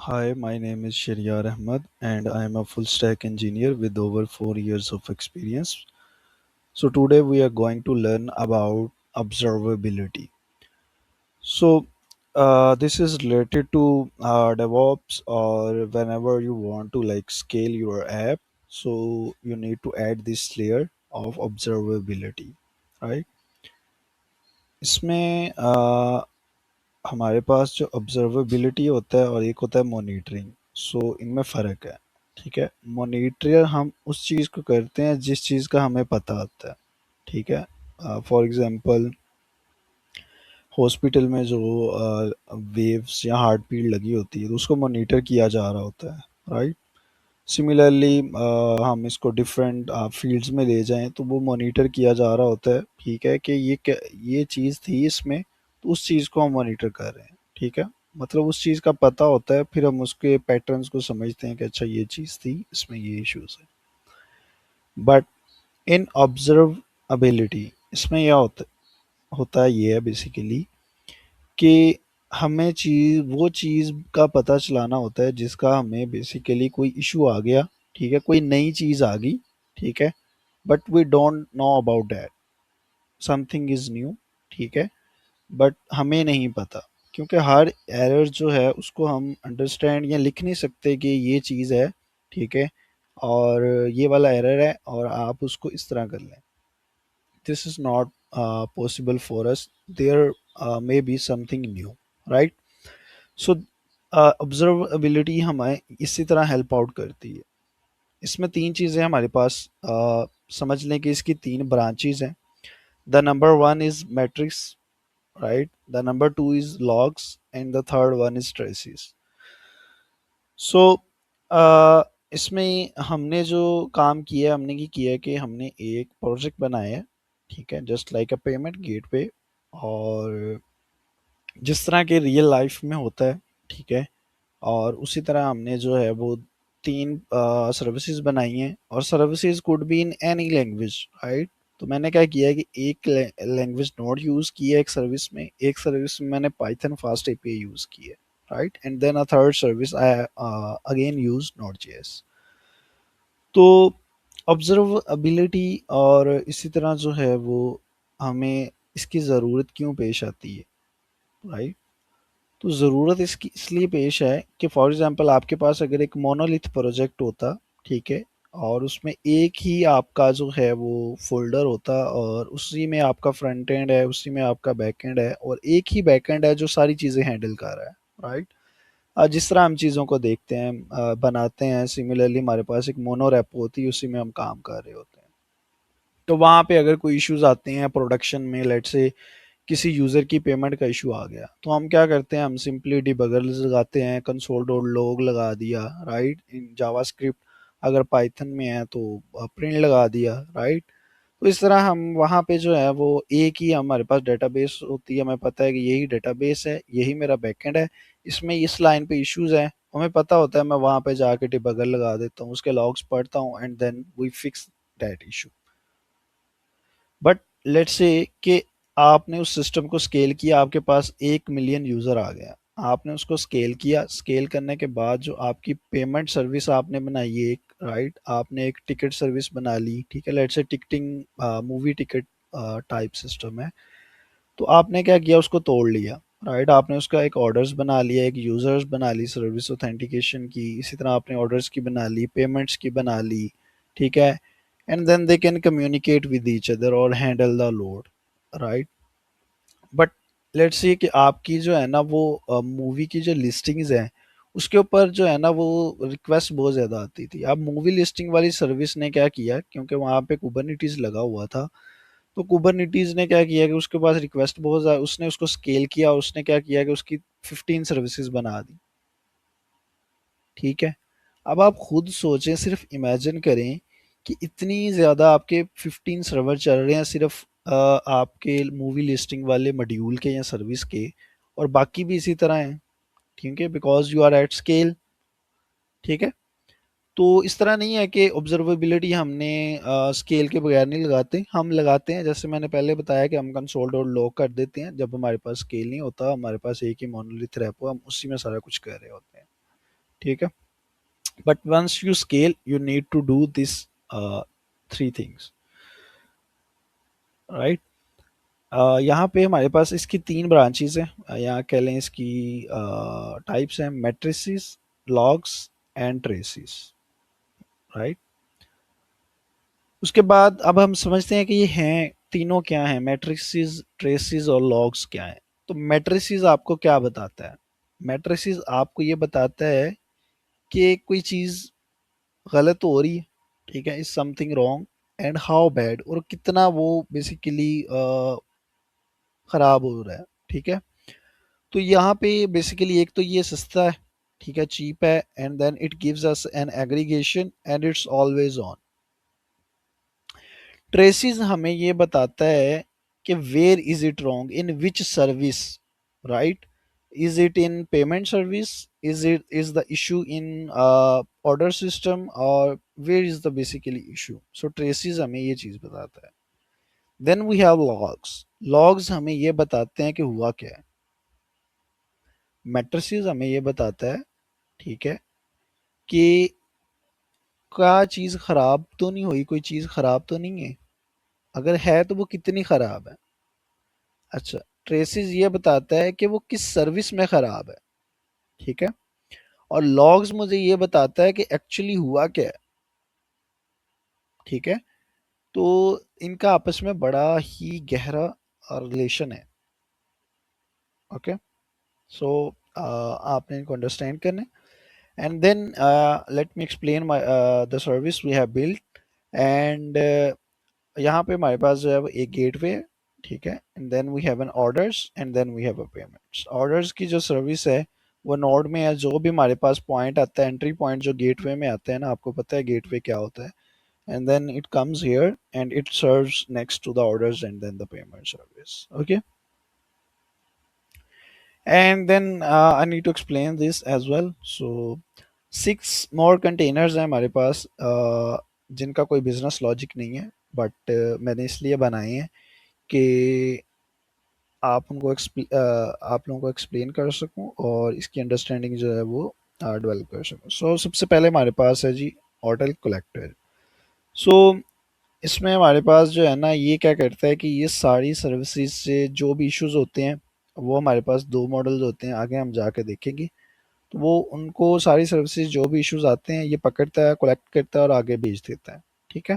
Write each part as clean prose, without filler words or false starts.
Hi, my name is Shiryar Ahmad and I am a full stack engineer with over 4 years of experience. So today we are going to learn about observability. So this is related to DevOps or whenever you want to like scale your app. So you need to add this layer of observability, right? इसमें हमारे पास जो observability होता है और एक होता है monitoring. सो इनमें फ़र्क है। ठीक है, मॉनिटर हम उस चीज़ को करते हैं जिस चीज़ का हमें पता होता है। ठीक है, फॉर एग्जांपल हॉस्पिटल में जो वेव्स या हार्ट बीट लगी होती है तो उसको मॉनिटर किया जा रहा होता है, राइट। सिमिलरली हम इसको डिफरेंट फील्ड्स में ले जाएं तो वो मॉनिटर किया जा रहा होता है। ठीक है कि ये चीज़ थी इसमें, तो उस चीज़ को हम मॉनिटर कर रहे हैं। ठीक है, मतलब उस चीज़ का पता होता है, फिर हम उसके पैटर्न्स को समझते हैं कि अच्छा ये चीज़ थी, इसमें ये इश्यूज है। बट इन ऑब्जर्वेबिलिटी इसमें यह होता है ये है बेसिकली कि हमें वो चीज़ का पता चलाना होता है जिसका हमें बेसिकली कोई इशू आ गया। ठीक है, कोई नई चीज़ आ गई। ठीक है, but we don't know about that, something is new. ठीक है, बट हमें नहीं पता, क्योंकि हर एरर जो है उसको हम अंडरस्टैंड या लिख नहीं सकते कि ये चीज़ है। ठीक है, और ये वाला एरर है और आप उसको इस तरह कर लें। This is not possible for us. There may be something new, right. So observability हमें इसी तरह हेल्प आउट करती है। इसमें तीन चीज़ें हमारे पास समझ लें कि इसकी तीन ब्रांचेज हैं। The number one is matrix, right, the number two is logs and the third one is traces. So इसमें हमने जो काम किया है, हमने किया है कि हमने एक प्रोजेक्ट बनाया है। ठीक है, जस्ट लाइक अ पेमेंट गेटवे, और जिस तरह के रियल लाइफ में होता है। ठीक है, और उसी तरह हमने जो है वो तीन सर्विसेज बनाई हैं, और services could be in any language, right. तो मैंने क्या किया है कि एक लैंग्वेज नोड यूज़ की है एक सर्विस में, एक सर्विस में मैंने पाइथन फास्ट एपीआई यूज़ की है, right, and then a third service I again use Node JS. तो ऑब्जर्वेबिलिटी और इसी तरह जो है वो हमें इसकी ज़रूरत क्यों पेश आती है, राइट। तो ज़रूरत इसकी इसलिए पेश है कि फॉर एग्जांपल आपके पास अगर एक मोनोलिथ प्रोजेक्ट होता, ठीक है, और उसमें एक ही आपका जो है वो फोल्डर होता, और उसी में आपका फ्रंट एंड है, उसी में आपका बैक एंड है, और एक ही बैक एंड है जो सारी चीज़ें हैंडल कर रहा है, राइट। जिस तरह हम चीज़ों को देखते हैं, बनाते हैं, सिमिलरली हमारे पास एक मोनो रेपो होती है, उसी में हम काम कर रहे होते हैं। तो वहाँ पे अगर कोई इश्यूज आते हैं प्रोडक्शन में, लेट से किसी यूज़र की पेमेंट का इशू आ गया, तो हम क्या करते हैं, हम सिंपली डिबगर्स लगाते हैं, कंसोल डॉट लॉग लगा दिया, राइट, इन जावास्क्रिप्ट। अगर पाइथन में है तो प्रिंट लगा दिया, राइट। तो इस तरह हम वहाँ पे जो है वो एक ही हमारे पास डेटाबेस होती है, हमें पता है कि यही डेटाबेस है, यही मेरा बैकएंड है, इसमें इस लाइन पे इश्यूज हैं, हमें पता होता है। मैं वहाँ पे जाके डिबगर लगा देता हूँ, उसके लॉग्स पढ़ता हूँ, and then we fix that issue. But let's say कि आपने उस सिस्टम को स्केल किया, आपके पास 1 मिलियन यूज़र आ गया, आपने उसको स्केल किया, स्केल करने के बाद जो आपकी पेमेंट सर्विस आपने बनाई है एक, राइट, आपने एक टिकट सर्विस बना ली। ठीक है, let's say ticketing movie ticket type system है। तो आपने क्या किया, उसको तोड़ लिया, राइट, आपने उसका एक ऑर्डर्स बना लिया, एक यूजर्स बना ली सर्विस ऑथेंटिकेशन की, इसी तरह आपने ऑर्डर्स की बना ली, पेमेंट्स की बना ली। ठीक है, and then they can communicate with each other और handle the load, right. But let's see कि आपकी जो है ना वो मूवी की जो लिस्टिंग्स हैं, उसके ऊपर जो है ना वो रिक्वेस्ट बहुत ज़्यादा आती थी। अब मूवी लिस्टिंग वाली सर्विस ने क्या किया, क्योंकि वहाँ पे कुबरनिटीज लगा हुआ था, तो कुबरनिटीज ने क्या किया कि उसके पास रिक्वेस्ट बहुत ज़्यादा, उसने उसको स्केल किया, उसने क्या किया कि उसकी 15 सर्विसेज बना दी। ठीक है, अब आप खुद सोचें, सिर्फ इमेजिन करें कि इतनी ज़्यादा आपके 15 सर्वर चल रहे हैं सिर्फ आपके मूवी लिस्टिंग वाले मॉड्यूल के या सर्विस के, और बाकी भी इसी तरह हैं। ठीक है, because you are at scale. ठीक है, तो इस तरह नहीं है कि ऑब्जर्वेबिलिटी हमने स्केल के बगैर नहीं लगाते, हम लगाते हैं। जैसे मैंने पहले बताया कि हम कंसोल डॉट लॉग कर देते हैं जब हमारे पास स्केल नहीं होता, हमारे पास एक ही मोनोलिथ रेपो, हम उसी में सारा कुछ कर रहे होते हैं। ठीक है। But once you scale you need to do this three things, right. यहाँ पे हमारे पास इसकी तीन ब्रांचेस हैं, यहाँ कह लें इसकी टाइप्स हैं, matrices, logs and traces, right. उसके बाद अब हम समझते हैं कि ये हैं तीनों क्या हैं, मैट्रिसेस, ट्रेसेस और लॉग्स क्या हैं। तो मैट्रिसेस आपको क्या बताता है? मैट्रिसेस आपको ये बताता है कि कोई चीज़ गलत हो रही है, ठीक है, is something wrong, and how bad, और कितना वो बेसिकली खराब हो रहा है, ठीक है। तो यहाँ पे बेसिकली एक तो ये सस्ता है, ठीक है, चीप है, and then it gives us an aggregation and it's always on. Traces हमें ये बताता है कि where is it wrong, in which service, right. Is it in payment service, is the issue in order system, और where is the basically issue. So traces हमें ये चीज बताता है। Then we have logs. Logs हमें ये बताते हैं कि हुआ क्या है। मैट्रिसेस हमें ये बताता है, ठीक है, कि क्या चीज खराब तो नहीं हुई, कोई चीज खराब तो नहीं है, अगर है तो वो कितनी खराब है। अच्छा, ट्रेसिस ये बताता है कि वो किस सर्विस में खराब है, ठीक है। और लॉग्स मुझे ये बताता है कि एक्चुअली हुआ क्या है, ठीक है। तो इनका आपस में बड़ा ही गहरा रिलेशन है। ओके, सो आपने इनको अंडरस्टैंड करना है। And then let me explain my the service we have built. And यहाँ पे हमारे पास जो है वो एक गेटवे है, ठीक है, and then we have an orders and then we have a payments. Orders की जो सर्विस है वो नोड में है, जो भी हमारे पास पॉइंट आता है, एंट्री पॉइंट जो गेटवे में आता है ना, आपको पता है गेटवे क्या होता है, and then it comes here and it serves next to the orders and then the payment service. Okay, and then I need to explain this as well. So 6 more containers हैं हमारे पास, जिनका कोई business logic नहीं है, but मैंने इसलिए बनाए हैं कि आप लोगों को एक्सप्लेन कर सकूं और इसकी अंडरस्टैंडिंग जो है वो डेवलप कर सकूं। सो सबसे पहले हमारे पास है जी होटल कलेक्टर। सो इसमें हमारे पास जो है ना, ये क्या करता है कि ये सारी सर्विसेज से जो भी इश्यूज होते हैं, वो हमारे पास दो मॉडल्स होते हैं, आगे हम जाके देखेंगे। तो वो उनको सारी सर्विसेज जो भी इश्यूज आते हैं ये पकड़ता है, कलेक्ट करता है और आगे भेज देता है, ठीक है।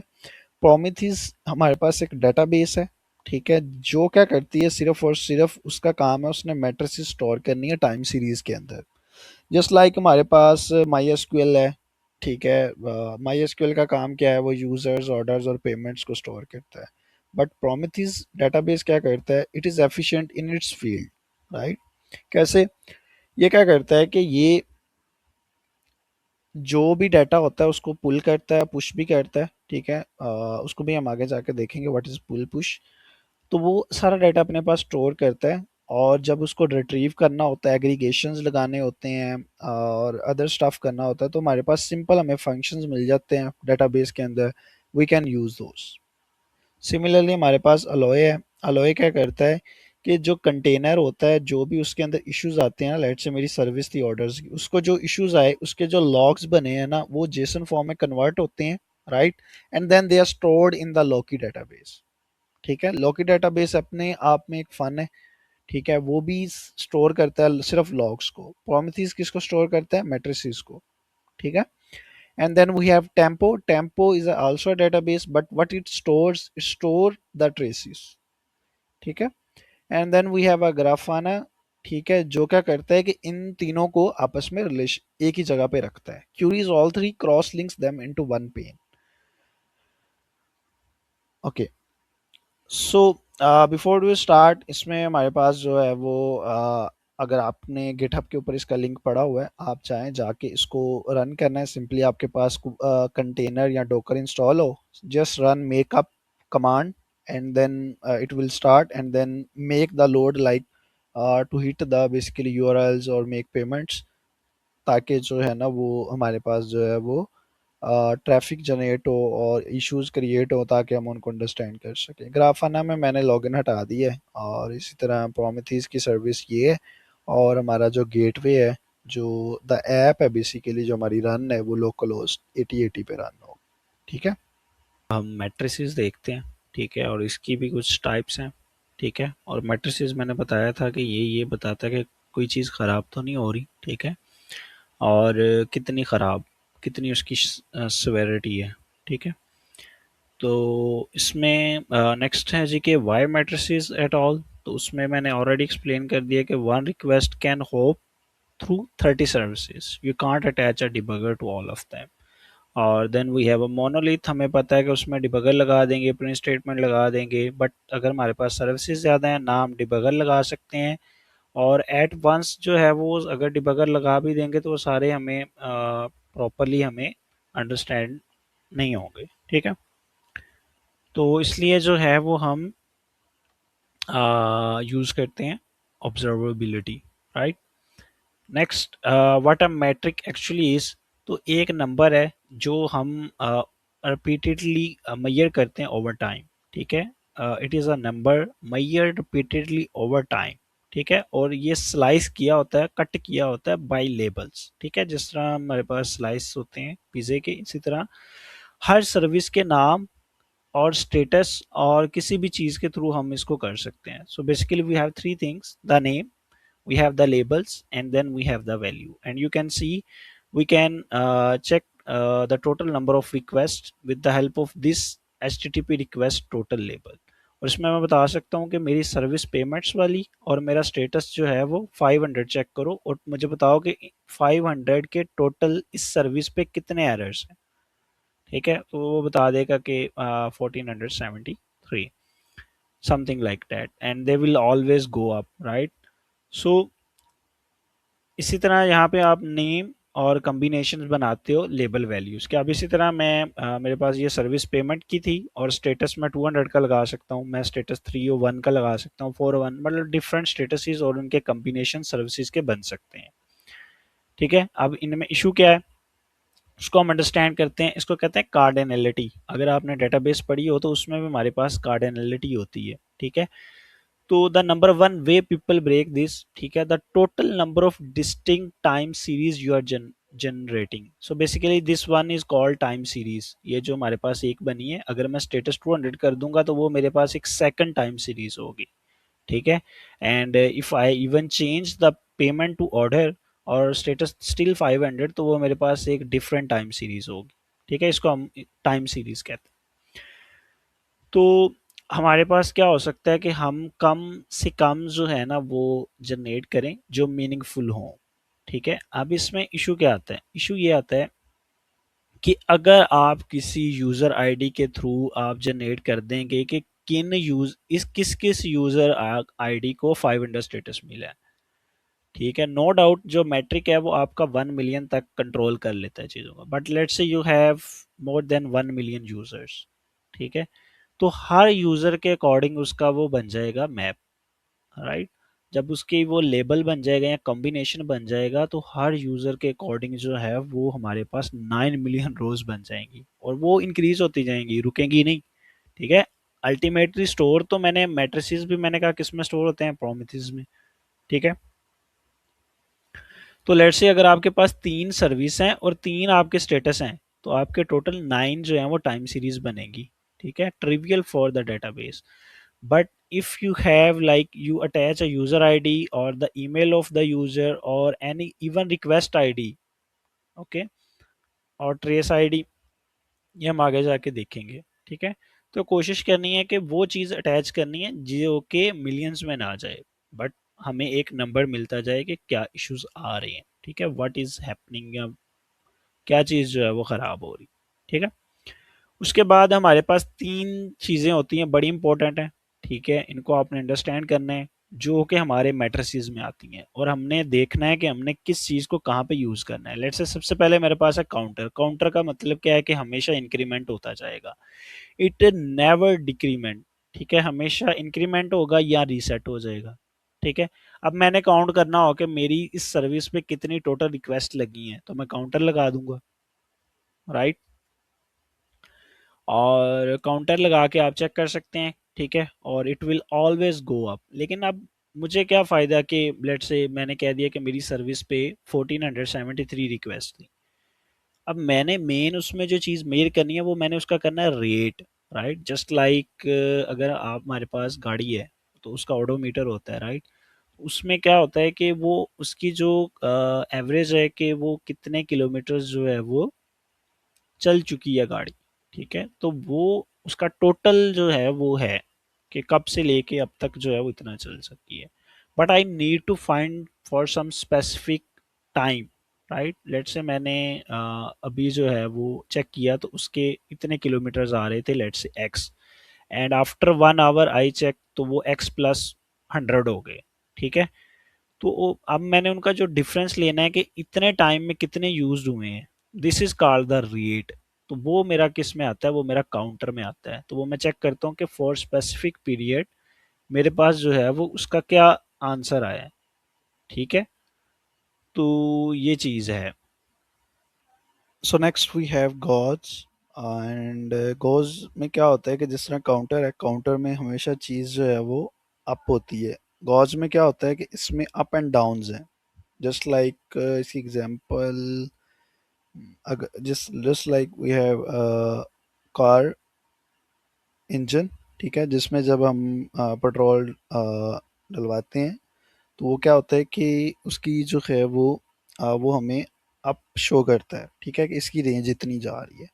प्रोमीथीज हमारे पास एक डेटाबेस है, ठीक है, जो क्या करती है, सिर्फ और सिर्फ उसका काम है उसने मैट्रिसेस स्टोर करनी है टाइम सीरीज के अंदर। जस्ट लाइक हमारे पास माई एसक्यूएल है, ठीक है। माई एसक्यूएल का काम क्या है, वो यूजर्स, ऑर्डर्स और पेमेंट्स को स्टोर करता है। बट प्रोमीथीज डेटाबेस क्या करता है, it is efficient in its field, right. कैसे? ये क्या करता है कि ये जो भी डाटा होता है उसको पुल करता है, पुश भी करता है, ठीक है। उसको भी हम आगे जाके देखेंगे व्हाट इज पुल पुश। तो वो सारा डाटा अपने पास स्टोर करता है, और जब उसको रिट्रीव करना होता है, एग्रीगेशंस लगाने होते हैं और अदर स्टफ करना होता है, तो हमारे पास सिंपल हमें फंक्शंस मिल जाते हैं डेटाबेस के अंदर, we can use those. Similarly हमारे पास अलोय है। अलोय क्या करता है कि जो कंटेनर होता है, जो भी उसके अंदर इश्यूज आते हैं ना, लेट से मेरी सर्विस थी ऑर्डर्स की, उसको जो इश्यूज आए उसके जो लॉग्स बने हैं ना, वो जेसन फॉर्म में कन्वर्ट होते हैं, right. And then they are stored in the Loki database, ठीक है। लोकी डेटाबेस अपने आप में एक फन है, ठीक है, वो भी स्टोर करता है सिर्फ लॉग्स को। प्रोमीथीज किसको स्टोर करता है? मैट्रिसेस को, ठीक है। And then we have tempo. Tempo is also a database, but what it stores, it store the traces, ठीक है। And then we have a Grafana, ठीक है, जो क्या करता है कि इन तीनों को आपस में रिलेशन एक ही जगह पे रखता है। Queries all three cross links them into one pane. Okay, so before we start, इसमें हमारे पास जो है वो अगर आपने गिटहब के ऊपर इसका लिंक पड़ा हुआ है, आप चाहें जाके इसको रन करना है, सिंपली आपके पास कंटेनर या डोकर इंस्टॉल हो, just run make up command and then it will start and then make the load like to hit the basically URLs और मेक पेमेंट्स, ताकि जो है ना वो हमारे पास जो है वो ट्रैफिक जनरेट हो और इश्यूज क्रिएट हो, ताकि हम उनको अंडरस्टैंड कर सकें। ग्राफाना में मैंने लॉगिन हटा दिया है, और इसी तरह प्रोमीथीज की सर्विस ये है, और हमारा जो गेटवे है जो द ऐप है बेसिकली जो हमारी रन है वो लोकल होस्ट 8080 पे रन हो। ठीक है, हम मैट्रिसेस देखते हैं। ठीक है, और इसकी भी कुछ टाइप्स हैं। ठीक है, और मैट्रिसेस मैंने बताया था कि ये बताता है कि कोई चीज़ ख़राब तो नहीं हो रही। ठीक है, और कितनी ख़राब, कितनी उसकी सेवेरिटी है। ठीक है, तो इसमें नेक्स्ट है जी कि वाई मैट्रिसेस एट ऑल। तो उसमें मैंने ऑलरेडी एक्सप्लेन कर दिया कि one request can hope through 30 services. You can't attach a debugger to all of them. और then we have a monolith, हमें पता है कि उसमें डिबगर लगा देंगे, प्रिंट स्टेटमेंट लगा देंगे, बट अगर हमारे पास सर्विसेज ज़्यादा हैं ना हम डिबगर लगा सकते हैं। और एट वंस जो है वो अगर डिबगर लगा भी देंगे तो वो सारे हमें प्रॉपरली हमें अंडरस्टैंड नहीं होंगे। ठीक है, तो इसलिए जो है वो हम यूज़ करते हैं observability. Right, next what a matric actually is. तो एक नंबर है जो हम रिपीटेडली मेजर करते हैं ओवर टाइम। ठीक है, it is a number measure repeatedly over time. ठीक है, और ये स्लाइस किया होता है, कट किया होता है बाय लेबल्स। ठीक है, जिस तरह हमारे पास स्लाइस होते हैं पिज़्ज़े के, इसी तरह हर सर्विस के नाम और स्टेटस और किसी भी चीज़ के थ्रू हम इसको कर सकते हैं। So basically we have three things, the name, we have the labels, and then we have the value. And you can see we can check the total number of requests with the help of this http request total label। और इसमें मैं बता सकता हूँ कि मेरी service payments वाली और मेरा स्टेटस जो है वो 500 चेक करो और मुझे बताओ कि 500 के टोटल इस सर्विस पे कितने एरर्स हैं। ठीक है, तो वो बता देगा कि 1473, something like that, and they will always go up. Right, so इसी तरह यहाँ पे आप नेम और कम्बिनेशन बनाते हो लेबल वैल्यूज़ के। अब इसी तरह मैं मेरे पास ये सर्विस पेमेंट की थी और स्टेटस मैं 200 का लगा सकता हूँ, मैं स्टेटस 301 का लगा सकता हूँ, 41, मतलब डिफरेंट स्टेटसेस और उनके कम्बिनेशन सर्विसेज के बन सकते हैं। ठीक है, अब इनमें इशू क्या है उसको हम अंडरस्टैंड करते हैं। इसको कहते हैं कार्डिनलिटी। अगर आपने डेटाबेस पढ़ी हो तो उसमें भी हमारे पास कार्डिनलिटी होती है। ठीक है, तो the number one way people break this, ठीक है, the total number of distinct time series you are generating. So basically this one is called time series. ये जो हमारे पास एक बनी है, अगर मैं स्टेटस 200 कर दूंगा तो वो मेरे पास एक सेकंड टाइम सीरीज होगी। ठीक है, and if I even change the payment to order और स्टेटस स्टिल 500 तो वो मेरे पास एक डिफरेंट टाइम सीरीज होगी। ठीक है, इसको हम टाइम सीरीज कहते हैं। तो हमारे पास क्या हो सकता है कि हम कम से कम जो है ना वो जनरेट करें जो मीनिंगफुल हो। ठीक है, अब इसमें इशू क्या आता है, इशू ये आता है कि अगर आप किसी यूज़र आईडी के थ्रू आप जनरेट कर देंगे कि किन यूज इस किस किस यूज़र आईडी को 500 स्टेटस मिला है। ठीक है, नो डाउट जो मैट्रिक है वो आपका 1 मिलियन तक कंट्रोल कर लेता है चीज़ों का, बट लेट्स से you have more than 1 million users. ठीक है, तो हर यूज़र के अकॉर्डिंग उसका वो बन जाएगा मैप। राइट, जब उसकी वो लेबल बन जाएगा या कॉम्बिनेशन बन जाएगा तो हर यूज़र के अकॉर्डिंग जो है वो हमारे पास 9 मिलियन रोज बन जाएंगी और वो इंक्रीज होती जाएंगी, रुकेंगी नहीं। ठीक है, अल्टीमेटली स्टोर तो मैंने मैट्रिसेस भी मैंने कहा किस में स्टोर होते हैं, प्रोमिथिस में। ठीक है, तो लेट्स से अगर आपके पास 3 सर्विस हैं और 3 आपके स्टेटस हैं तो आपके टोटल 9 जो है वो टाइम सीरीज बनेगी। ठीक है, trivial for the database, but if you have like you attach a user id or the email of the user or any even request id, okay, और trace id, ये हम आगे जाके देखेंगे। ठीक है, तो कोशिश करनी है कि वो चीज़ अटैच करनी है जो कि मिलियंस में ना जाए, बट हमें एक नंबर मिलता जाए कि क्या इश्यूज आ रहे हैं। ठीक है, व्हाट इज हैपनिंग, या क्या चीज़ जो है वो ख़राब हो रही। ठीक है, उसके बाद हमारे पास 3 चीज़ें होती हैं बड़ी इंपॉर्टेंट हैं। ठीक है, इनको आपने अंडरस्टैंड करना है जो कि हमारे मैट्रिसेस में आती हैं और हमने देखना है कि हमने किस चीज़ को कहाँ पे यूज़ करना है। लेट्स से सबसे पहले मेरे पास है काउंटर। काउंटर का मतलब क्या है कि हमेशा इंक्रीमेंट होता जाएगा, इट नेवर डिक्रीमेंट। ठीक है, हमेशा इंक्रीमेंट होगा या रीसेट हो जाएगा। ठीक है, अब मैंने काउंट करना हो कि मेरी इस सर्विस पे कितनी टोटल रिक्वेस्ट लगी हैं तो मैं काउंटर लगा दूंगा। राइट, और काउंटर लगा के आप चेक कर सकते हैं। ठीक है, और it will always go up. लेकिन अब मुझे क्या फ़ायदा कि लेट से मैंने कह दिया कि मेरी सर्विस पे 1473 रिक्वेस्ट थी। अब मैंने मेन उसमें जो चीज़ मेल करनी है वो मैंने उसका करना है रेट, राइट? जस्ट लाइक अगर आप हमारे पास गाड़ी है तो उसका ओडोमीटर होता है, राइट? उसमें क्या होता है कि वो उसकी जो एवरेज है कि वो कितने किलोमीटर जो है वो चल चुकी है गाड़ी, ठीक है? तो वो उसका टोटल जो है वो है कि कब से लेके अब तक जो है वो इतना चल सकती है। But I need to find for some specific time, right? Let's say मैंने अभी जो है वो चेक किया तो उसके इतने किलोमीटर्स आ रहे थे, let's say X, and after 1 hour I check तो वो एक्स प्लस 100 हो गए, ठीक है? तो अब मैंने उनका जो डिफरेंस लेना है कि इतने टाइम में कितने यूज हुए हैं, this is called the rate. तो वो मेरा किस में आता है, वो मेरा काउंटर में आता है। तो वो मैं चेक करता हूँ कि फॉर स्पेसिफिक पीरियड मेरे पास जो है वो उसका क्या आंसर आया है, ठीक है? तो ये चीज़ है। So next we have gauge. And gauge में क्या होता है कि जिस तरह काउंटर है, काउंटर में हमेशा चीज़ जो है वो अप होती है। गॉज में क्या होता है कि इसमें अप एंड डाउन्स हैं। जस्ट लाइक इसकी एग्जांपल, अगर just like we have car engine, ठीक है, जिसमें जब हम पेट्रोल डलवाते हैं तो वो क्या होता है कि उसकी जो है वो हमें अप शो करता है, ठीक है, कि इसकी रेंज इतनी जा रही है।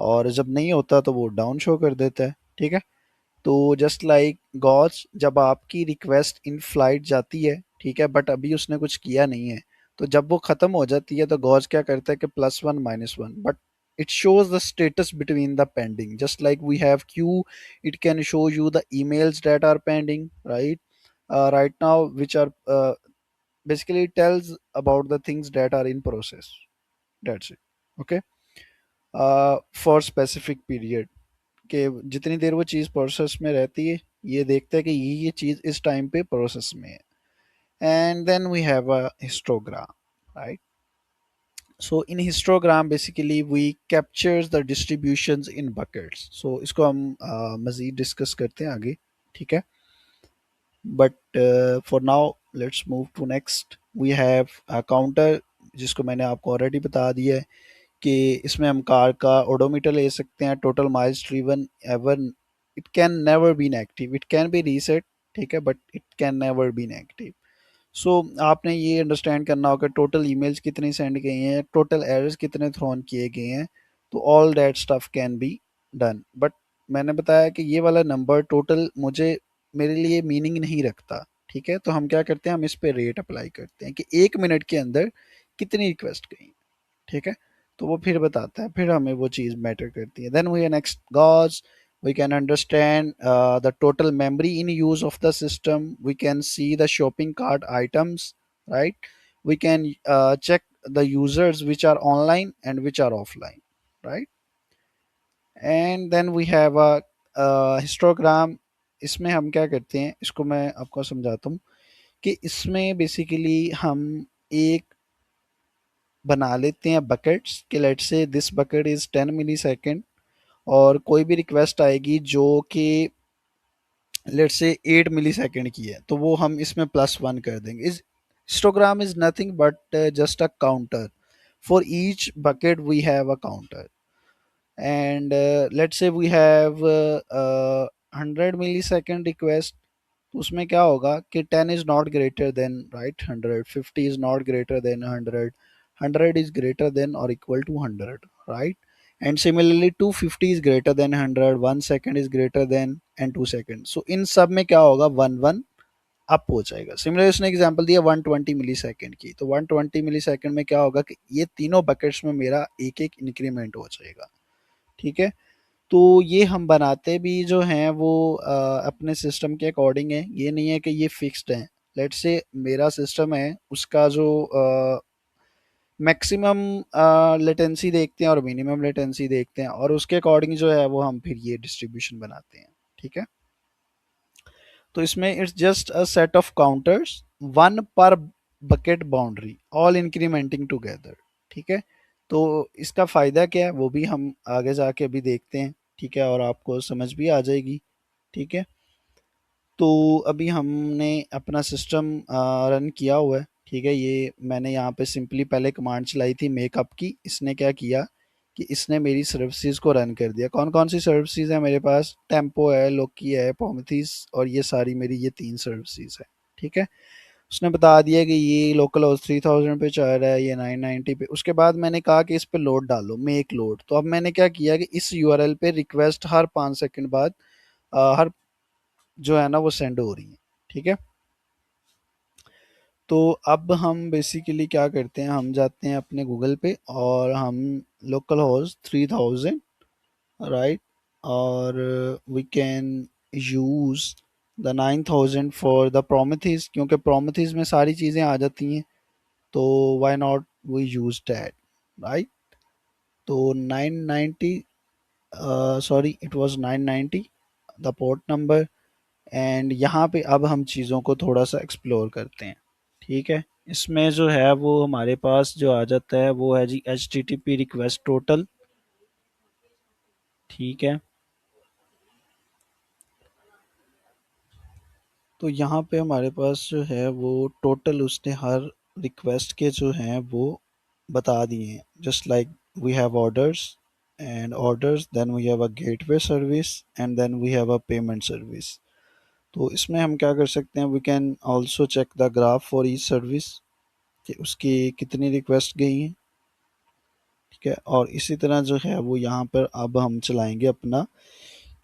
और जब नहीं होता तो वो डाउन शो कर देता है, ठीक है। तो जस्ट लाइक गॉज, जब आपकी रिक्वेस्ट इन फ्लाइट जाती है, ठीक है, बट अभी उसने कुछ किया नहीं है, तो जब वो ख़त्म हो जाती है तो गॉज क्या करता है कि +1 -1, but it shows the status between the pending, just like we have queue. It can show you the emails that are pending, right? Right now, which are basically it tells about the things that are in process. That's it. Okay. For specific period, कि जितनी देर वो चीज़ process में रहती है, ये देखता है कि ये चीज़ इस टाइम पे प्रोसेस में है। And then we have a histogram, right? So in histogram basically we captures the distributions in buckets. So इसको हम मज़ीद डिस्कस करते हैं आगे, ठीक है? But for now let's move to next. We have a counter, जिसको मैंने आपको ऑलरेडी बता दिया है कि इसमें हम कार का ओडोमीटर ले सकते हैं, total miles driven ever. It can never been active, it can be reset, ठीक है, but it can never been active. So आपने ये अंडरस्टैंड करना होगा टोटल ईमेल्स कितनी सेंड गई हैं, टोटल एरर्स कितने थ्रोन किए गए हैं। तो all that stuff can be done, but मैंने बताया कि ये वाला नंबर टोटल मुझे, मेरे लिए मीनिंग नहीं रखता, ठीक है? तो हम क्या करते हैं, हम इस पे रेट अप्लाई करते हैं कि 1 मिनट के अंदर कितनी रिक्वेस्ट गई, ठीक है? तो वो फिर बताता है, फिर हमें वो चीज़ मैटर करती है। Then we next gauge, we can understand the total memory in use of the system. We can see the shopping cart items, right? We can check the users which are online and which are offline, right? And then we have a histogram. इसमें हम क्या करते हैं, इसको मैं आपको समझाता हूँ कि इसमें बेसिकली हम एक बना लेते हैं बकेट्स कि let's say this bucket is 10 millisecond, और कोई भी रिक्वेस्ट आएगी जो कि लेट्स से 8 मिली सेकेंड की है तो वो हम इसमें +1 कर देंगे। इस histogram is nothing but just a counter. For each bucket we have a counter, and let's say we have 100 millisecond request. तो उसमें क्या होगा कि 10 is not greater than, right, 100, 50 is not greater than 100, 100 is greater than or equal to 100, right? And similarly 250 is greater than 100, 1 second is greater than, and 2 seconds। so इन सब में क्या होगा, 1 1 up हो जाएगा। सिमिलर उसने एग्जांपल दिया 120 मिली second की, तो 120 मिली सेकेंड में क्या होगा कि ये तीनों बकेट्स में मेरा एक एक इंक्रीमेंट हो जाएगा, ठीक है? तो ये हम बनाते भी जो हैं वो अपने सिस्टम के अकॉर्डिंग है, ये नहीं है कि ये फिक्स्ड है। लेट्स से मेरा सिस्टम है, उसका जो मैक्सिमम लेटेंसी देखते हैं और मिनिमम लेटेंसी देखते हैं, और उसके अकॉर्डिंग जो है वो हम फिर ये डिस्ट्रीब्यूशन बनाते हैं, ठीक है? तो इसमें it's just a set of counters, one पर bucket boundary, all incriminating together, ठीक है? तो इसका फ़ायदा क्या है वो भी हम आगे जाके अभी देखते हैं, ठीक है, और आपको समझ भी आ जाएगी, ठीक है? तो अभी हमने अपना सिस्टम रन किया हुआ है, ठीक है। ये मैंने यहाँ पे सिंपली पहले कमांड चलाई थी मेकअप की। इसने क्या किया कि इसने मेरी सर्विसेज को रन कर दिया। कौन कौन सी सर्विसेज है मेरे पास? टेम्पो है, लोकी है, पोमथीस, और ये सारी मेरी ये 3 सर्विसेज है, ठीक है। उसने बता दिया कि ये लोकल हाउस 3000 पे चल रहा है, ये 990 पे। उसके बाद मैंने कहा कि इस पे लोड डालो, मेक लोड। तो अब मैंने क्या किया कि इस यूआरएल पे रिक्वेस्ट हर 5 सेकंड बाद हर जो है ना वो सेंड हो रही है, ठीक है। तो अब हम बेसिकली क्या करते हैं, हम जाते हैं अपने गूगल पे और हम लोकल होस्ट 3000, राइट, और we can use the 9000 for the Prometheus, क्योंकि प्रोमेथीज में सारी चीज़ें आ जाती हैं। तो why not we use that, right. तो 990, sorry it was 990 the port number. And यहाँ पे अब हम चीज़ों को थोड़ा सा एक्सप्लोर करते हैं, ठीक है। इसमें जो है वो हमारे पास जो आ जाता है वो है जी H T T P request total, ठीक है। तो यहाँ पे हमारे पास जो है वो टोटल उसने हर रिक्वेस्ट के जो हैं वो बता दिए हैं। Just like we have orders and orders, then we have a gateway service, and then we have a payment service. तो इसमें हम क्या कर सकते हैं, we can also check the graph for each service कि उसकी कितनी रिक्वेस्ट गई हैं, ठीक है। और इसी तरह जो है वो यहाँ पर अब हम चलाएंगे अपना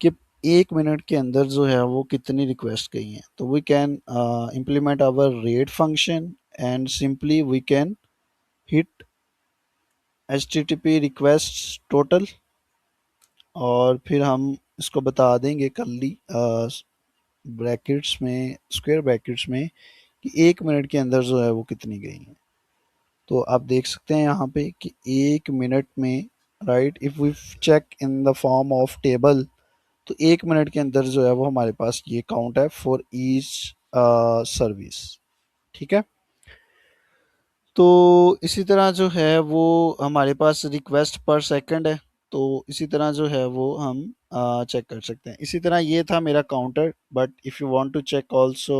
कि 1 मिनट के अंदर जो है वो कितनी रिक्वेस्ट गई हैं। तो we can implement our rate function and simply we can hit H T T P request total, और फिर हम इसको बता देंगे करली ब्रैकेट्स में, स्क्वायर ब्रैकेट्स में, कि 1 मिनट के अंदर जो है वो कितनी गई हैं। तो आप देख सकते हैं यहाँ पे कि 1 मिनट में, right, if we check in the form of table, तो 1 मिनट के अंदर जो है वो हमारे पास ये काउंट है फॉर ईच सर्विस, ठीक है। तो इसी तरह जो है वो हमारे पास रिक्वेस्ट पर सेकंड है। तो इसी तरह जो है वो हम चेक कर सकते हैं। इसी तरह ये था मेरा counter, but if you want to check also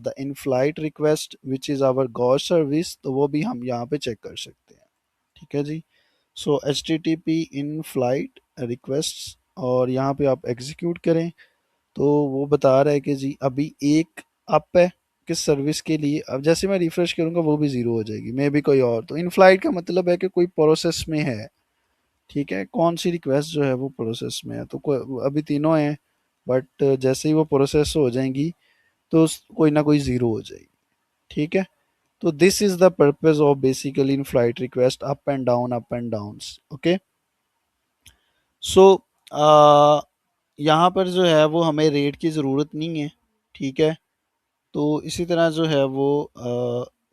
the in flight request which is our god service, तो वो भी हम यहाँ पे चेक कर सकते हैं, ठीक है जी। So H T T P in flight request, और यहाँ पे आप एग्जीक्यूट करें तो वो बता रहा है कि जी अभी एक अप है किस सर्विस के लिए। अब जैसे मैं रिफ्रेश करूंगा वो भी ज़ीरो हो जाएगी, मे बी कोई और। तो इन फ्लाइट का मतलब है कि कोई प्रोसेस में है, ठीक है। कौन सी रिक्वेस्ट जो है वो प्रोसेस में है, तो कोई अभी तीनों हैं, बट जैसे ही वो प्रोसेस हो जाएंगी तो कोई ना कोई ज़ीरो हो जाएगी, ठीक है। तो this is the purpose of basically in flight request, up and down, okay. So यहाँ पर जो है वो हमें रेट की ज़रूरत नहीं है, ठीक है। तो इसी तरह जो है वो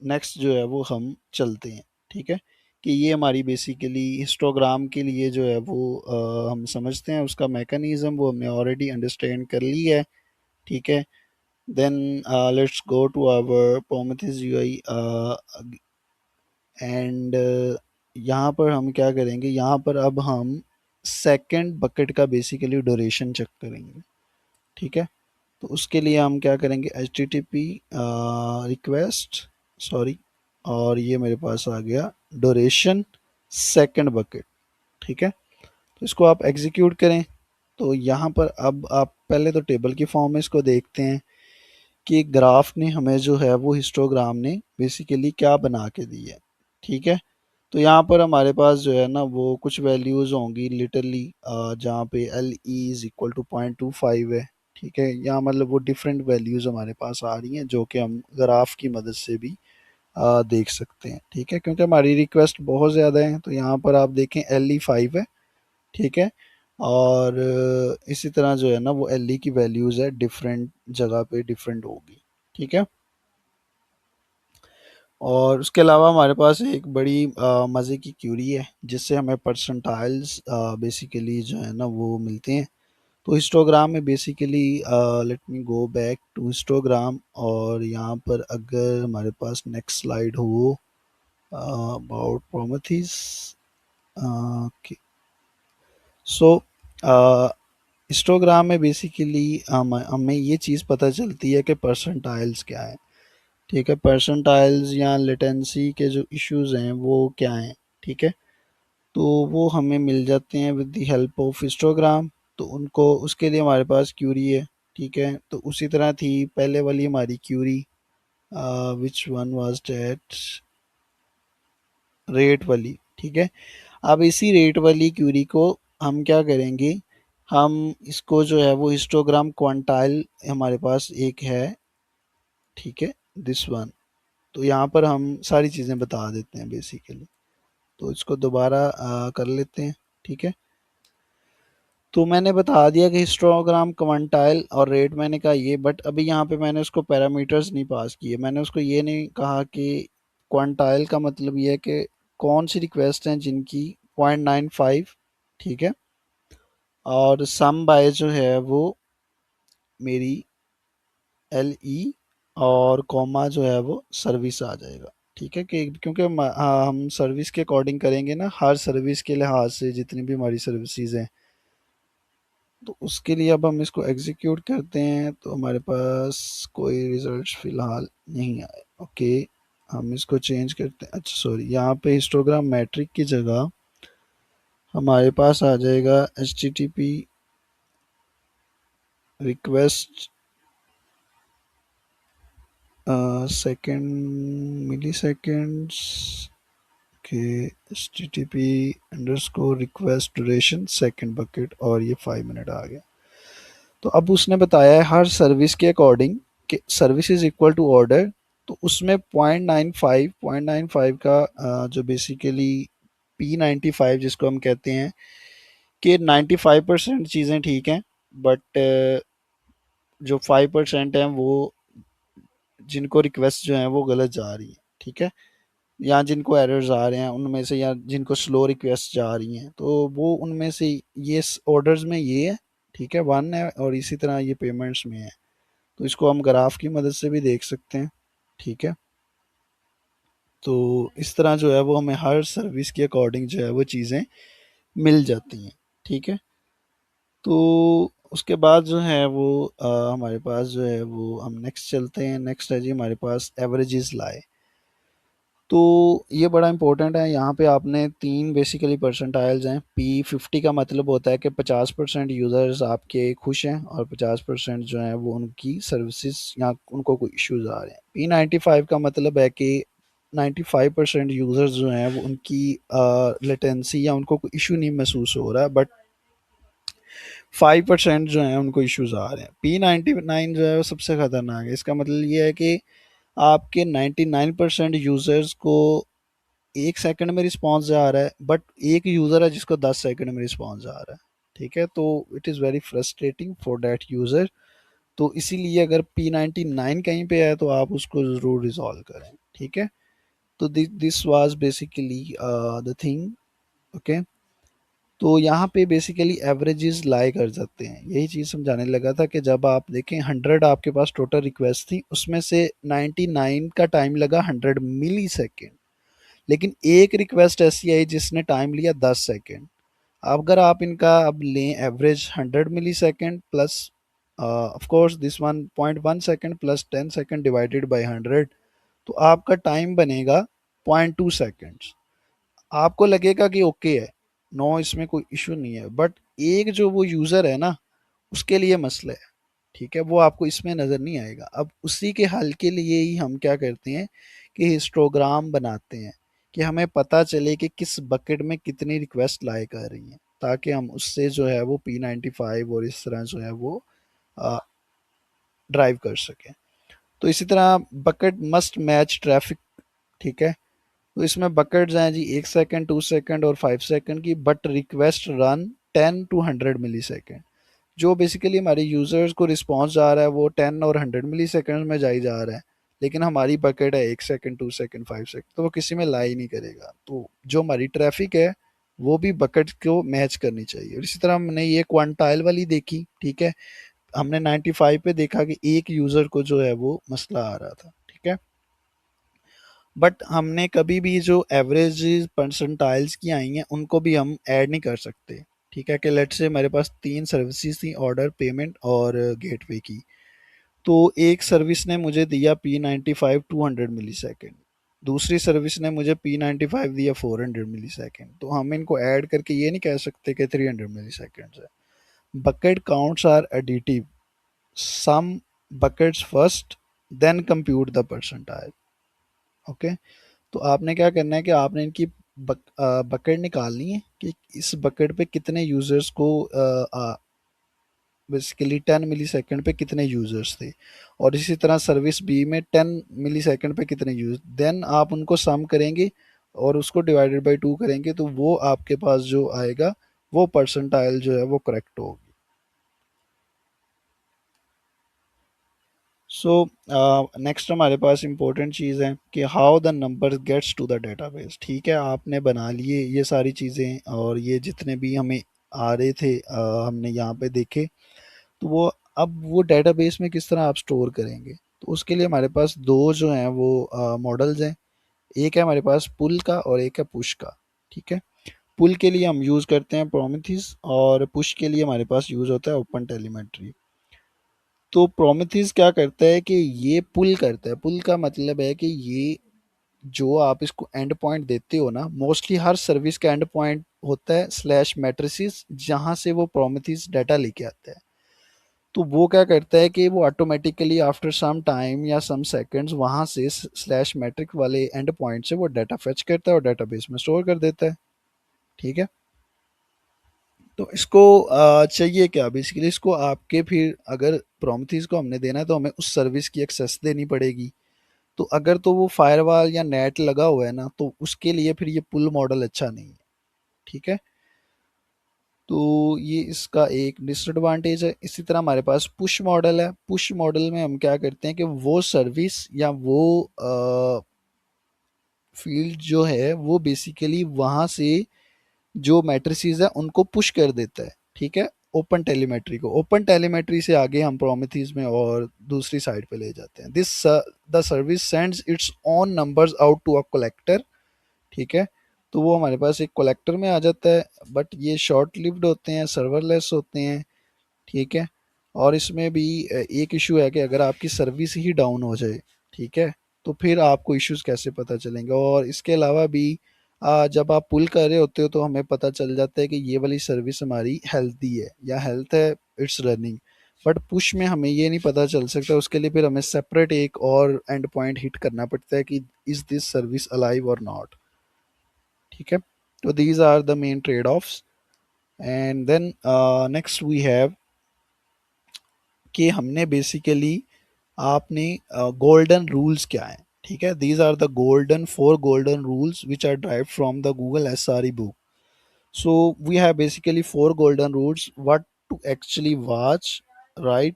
नेक्स्ट जो है वो हम चलते हैं, ठीक है। कि ये हमारी बेसिकली हिस्टोग्राम के लिए जो है वो हम समझते हैं उसका मैकेनिज्म, वो हमने ऑलरेडी अंडरस्टैंड कर ली है, ठीक है। Then let's go to our Prometheus UI and यहाँ पर हम क्या करेंगे, यहाँ पर अब हम सेकंड बकेट का बेसिकली ड्यूरेशन चेक करेंगे, ठीक है। तो उसके लिए हम क्या करेंगे, H T T P request, sorry, और ये मेरे पास आ गया ड्यूरेशन सेकंड बकेट, ठीक है। तो इसको आप एग्जीक्यूट करें। तो यहाँ पर अब आप पहले तो टेबल की फॉर्म में इसको देखते हैं कि ग्राफ ने हमें जो है वो हिस्टोग्राम ने बेसिकली क्या बना के दी है, ठीक है। तो यहाँ पर हमारे पास जो है ना वो कुछ वैल्यूज़ होंगी लिटरली, जहाँ पे L E is equal to 0.25 है, ठीक है। यहाँ मतलब वो डिफरेंट वैल्यूज़ हमारे पास आ रही हैं जो कि हम ग्राफ की मदद से भी देख सकते हैं, ठीक है। क्योंकि हमारी रिक्वेस्ट बहुत ज़्यादा है, तो यहाँ पर आप देखें एल ई 5 है, ठीक है। और इसी तरह जो है ना वो एल ई की वैल्यूज़ है डिफरेंट जगह पे डिफरेंट होगी, ठीक है। और उसके अलावा हमारे पास एक बड़ी मज़े की क्यूरी है जिससे हमें परसेंटाइल्स बेसिकली जो है ना वो मिलते हैं। तो हिस्टोग्राम में basically let me go back to histogram, और यहाँ पर अगर हमारे पास नेक्स्ट स्लाइड हो about Prometheus, okay. So histogram में बेसिकली हमें ये चीज़ पता चलती है कि परसेंटाइल्स क्या है। ठीक है, परसेंटाइल्स या लेटेंसी के जो इश्यूज हैं वो क्या हैं। ठीक है, तो वो हमें मिल जाते हैं with the help of histogram. तो उनको उसके लिए हमारे पास क्यूरी है। ठीक है, तो उसी तरह थी पहले वाली हमारी query, which one was that, rate वाली। ठीक है, अब इसी रेट वाली क्यूरी को हम क्या करेंगे, हम इसको जो है वो हिस्टोग्राम क्वांटाइल हमारे पास एक है। ठीक है, दिस वन। तो यहाँ पर हम सारी चीज़ें बता देते हैं बेसिकली। तो इसको दोबारा कर लेते हैं। ठीक है, तो मैंने बता दिया कि हिस्टोग्राम क्वांटाइल और रेट मैंने कहा ये, बट अभी यहाँ पे मैंने उसको पैरामीटर्स नहीं पास किए। मैंने उसको ये नहीं कहा कि क्वांटाइल का मतलब ये है कि कौन सी रिक्वेस्ट हैं जिनकी 0.95, ठीक है, और सम बाय जो है वो मेरी एल ई, और कॉमा जो है वो सर्विस आ जाएगा। ठीक है, कि क्योंकि हम सर्विस के अकॉर्डिंग करेंगे ना, हर सर्विस के लिहाज से जितनी भी हमारी सर्विसेज हैं। तो उसके लिए अब हम इसको एग्जीक्यूट करते हैं तो हमारे पास कोई रिजल्ट फिलहाल नहीं आए। ओके, हम इसको चेंज करते हैं। अच्छा सॉरी, यहाँ पे हिस्टोग्राम मैट्रिक की जगह हमारे पास आ जाएगा H T T P request second milliseconds के, H T T P underscore request duration second bucket, और ये 5 मिनट आ गया। तो अब उसने बताया है हर सर्विस के अकॉर्डिंग कि service is equal to order. तो उसमें 0.95 का जो बेसिकली P95 जिसको हम कहते हैं, कि 95% चीज़ें ठीक हैं, बट जो 5% हैं वो, जिनको रिक्वेस्ट जो है वो गलत जा रही है। ठीक है, या जिनको एरर्स आ रहे हैं उनमें से, या जिनको स्लो रिक्वेस्ट जा रही हैं, तो वो उनमें से ये ऑर्डर्स में ये है। ठीक है, वन है, और इसी तरह ये पेमेंट्स में है। तो इसको हम ग्राफ की मदद से भी देख सकते हैं। ठीक है, तो इस तरह जो है वो हमें हर सर्विस के अकॉर्डिंग जो है वो चीज़ें मिल जाती हैं। ठीक है, तो उसके बाद जो है वो हमारे पास जो है वो हम नेक्स्ट चलते हैं। नेक्स्ट है जी हमारे पास एवरेजेस लाए। तो ये बड़ा इंपॉर्टेंट है। यहाँ पे आपने तीन बेसिकली परसेंटाइल्स हैं। P50 का मतलब होता है कि 50% यूज़र्स आपके खुश हैं और 50% जो है वो उनकी सर्विसेज या उनको कोई इश्यूज आ रहे हैं। P95 का मतलब है कि 95% यूज़र्स जो हैं वो उनकी लेटेंसी या उनको कोई इशू नहीं महसूस हो रहा है, बट 5% जो है उनको इश्यूज आ रहे हैं। P99 जो है वो सबसे ख़तरनाक है। इसका मतलब ये है कि आपके 99% यूज़र्स को 1 सेकंड में रिस्पॉन्स आ रहा है, बट एक यूज़र है जिसको 10 सेकंड में रिस्पॉन्स आ रहा है। ठीक है, तो it is very frustrating for that user. तो इसीलिए अगर P99 कहीं पे है तो आप उसको ज़रूर रिजॉल्व करें। ठीक है, तो this was basically the thing. Okay, तो यहाँ पे बेसिकली एवरेजेस लाई कर जाते हैं। यही चीज़ समझाने लगा था कि जब आप देखें 100 आपके पास टोटल रिक्वेस्ट थी, उसमें से 99 का टाइम लगा 100 मिली सेकेंड, लेकिन एक रिक्वेस्ट ऐसी आई जिसने टाइम लिया 10 सेकेंड। अब अगर आप इनका अब लें average 100 millisecond plus of course this 1.1 second plus 10 second divided by 100, तो आपका टाइम बनेगा 0.2 सेकेंड्स। आपको लगेगा कि ओके है, नो इसमें कोई इशू नहीं है, बट एक जो वो यूज़र है ना, उसके लिए मसला है। ठीक है, वो आपको इसमें नज़र नहीं आएगा। अब उसी के हल के लिए ही हम क्या करते हैं कि हिस्टोग्राम बनाते हैं, कि हमें पता चले कि किस बकेट में कितनी रिक्वेस्ट लाए कर रही हैं, ताकि हम उससे जो है वो P95 और इस तरह जो है वो ड्राइव कर सकें। तो इसी तरह बकेट मस्ट मैच ट्रैफिक। ठीक है, तो इसमें बकेट्स हैं जी 1 सेकंड, 2 सेकंड और 5 सेकंड की, but request run 10 to 100 millisecond. जो बेसिकली हमारे यूज़र्स को रिस्पॉन्स जा रहा है वो 10 और 100 मिली सेकेंड में जा रहा है, लेकिन हमारी बकेट है 1 सेकंड, 2 सेकंड, 5 सेकंड, तो वो किसी में ला ही नहीं करेगा। तो जो हमारी ट्रैफिक है वो भी बकेट को मैच करनी चाहिए। और इसी तरह हमने ये क्वांटाइल वाली देखी। ठीक है, हमने 95 पे देखा कि एक यूज़र को जो है वो मसला आ रहा था। ठीक है, बट हमने कभी भी जो एवरेज परसेंटाइल्स की आई हैं उनको भी हम ऐड नहीं कर सकते। ठीक है, कि लेट्स से हमारे पास 3 सर्विसेज़ थी, ऑर्डर, पेमेंट और गेटवे की। तो एक सर्विस ने मुझे दिया P95 200 मिलीसेकंड, दूसरी सर्विस ने मुझे P95 दिया 400 मिलीसेकंड। तो हम इनको ऐड करके ये नहीं कह सकते कि 300 मिलीसेकंड्स है। Bucket counts are additive, sum buckets first then compute the percentile. Okay, तो आपने क्या करना है कि आपने इनकी बकेट निकालनी है कि इस बकेट पे कितने यूजर्स को बेसिकली 10 मिलीसेकंड पे कितने यूजर्स थे, और इसी तरह सर्विस बी में 10 मिलीसेकंड पे कितने यूजर, देन आप उनको सम करेंगे और उसको डिवाइडेड बाय 2 करेंगे, तो वो आपके पास जो आएगा वो परसेंटाइल जो है वो करेक्ट होगी। सो नेक्स्ट हमारे पास इंपॉर्टेंट चीज़ है कि how the number gets to the database. ठीक है, आपने बना लिए ये सारी चीज़ें और ये जितने भी हमें आ रहे थे हमने यहाँ पे देखे, तो वो अब वो डेटाबेस में किस तरह आप स्टोर करेंगे। तो उसके लिए हमारे पास दो जो हैं वो मॉडल्स हैं, एक है हमारे पास पुल का और एक है पुश का। ठीक है, पुल के लिए हम यूज़ करते हैं प्रोमीथेस और पुश के लिए हमारे पास यूज़ होता है ओपन टेलीमेट्री। तो प्रोमीथेस क्या करता है कि ये पुल करता है, पुल का मतलब है कि ये जो आप इसको एंड पॉइंट देते हो ना, मोस्टली हर सर्विस का एंड पॉइंट होता है स्लैश मैट्रिसेस, जहाँ से वो प्रोमीथेस डाटा लेके आता है। तो वो क्या करता है कि वो ऑटोमेटिकली आफ्टर सम टाइम या सम सेकंड्स वहाँ से स्लैश मैट्रिक वाले एंड पॉइंट से वो डाटा फेच करता है और डाटाबेस में स्टोर कर देता है। ठीक है, तो इसको चाहिए क्या बेसिकली, इसको आपके फिर अगर प्रोमीथेस को हमने देना है तो हमें उस सर्विस की एक्सेस देनी पड़ेगी। तो अगर तो वो फायरवॉल या नेट लगा हुआ है ना, तो उसके लिए फिर ये पुल मॉडल अच्छा नहीं है। ठीक है, तो ये इसका एक डिसएडवांटेज है। इसी तरह हमारे पास पुश मॉडल है। पुश मॉडल में हम क्या करते हैं कि वो सर्विस या वो फील्ड जो है वो बेसिकली वहाँ से जो मैट्रिसेस है उनको पुश कर देता है। ठीक है, ओपन टेलीमेट्री को, ओपन टेलीमेट्री से आगे हम प्रोमीथेस में और दूसरी साइड पे ले जाते हैं। This the service sends its own numbers out to a collector. ठीक है, तो वो हमारे पास एक कलेक्टर में आ जाता है, बट ये शॉर्ट लिव्ड होते हैं, सर्वरलेस होते हैं। ठीक है, और इसमें भी एक इशू है कि अगर आपकी सर्विस ही डाउन हो जाए, ठीक है, तो फिर आपको इश्यूज कैसे पता चलेंगे। और इसके अलावा भी जब आप पुल कर रहे होते हो तो हमें पता चल जाता है कि ये वाली सर्विस हमारी हेल्थी है या हेल्थ है, इट्स रनिंग। बट पुश में हमें ये नहीं पता चल सकता, उसके लिए फिर हमें सेपरेट एक और एंड पॉइंट हिट करना पड़ता है कि इज दिस सर्विस अलाइव और नॉट। ठीक है, तो these are the main trade offs. And then next we have कि हमने बेसिकली आपने गोल्डन रूल्स क्या है। ठीक है, these are the golden 4 golden rules which are drive from the Google SRE book. So we have basically 4 golden rules what to actually watch, right?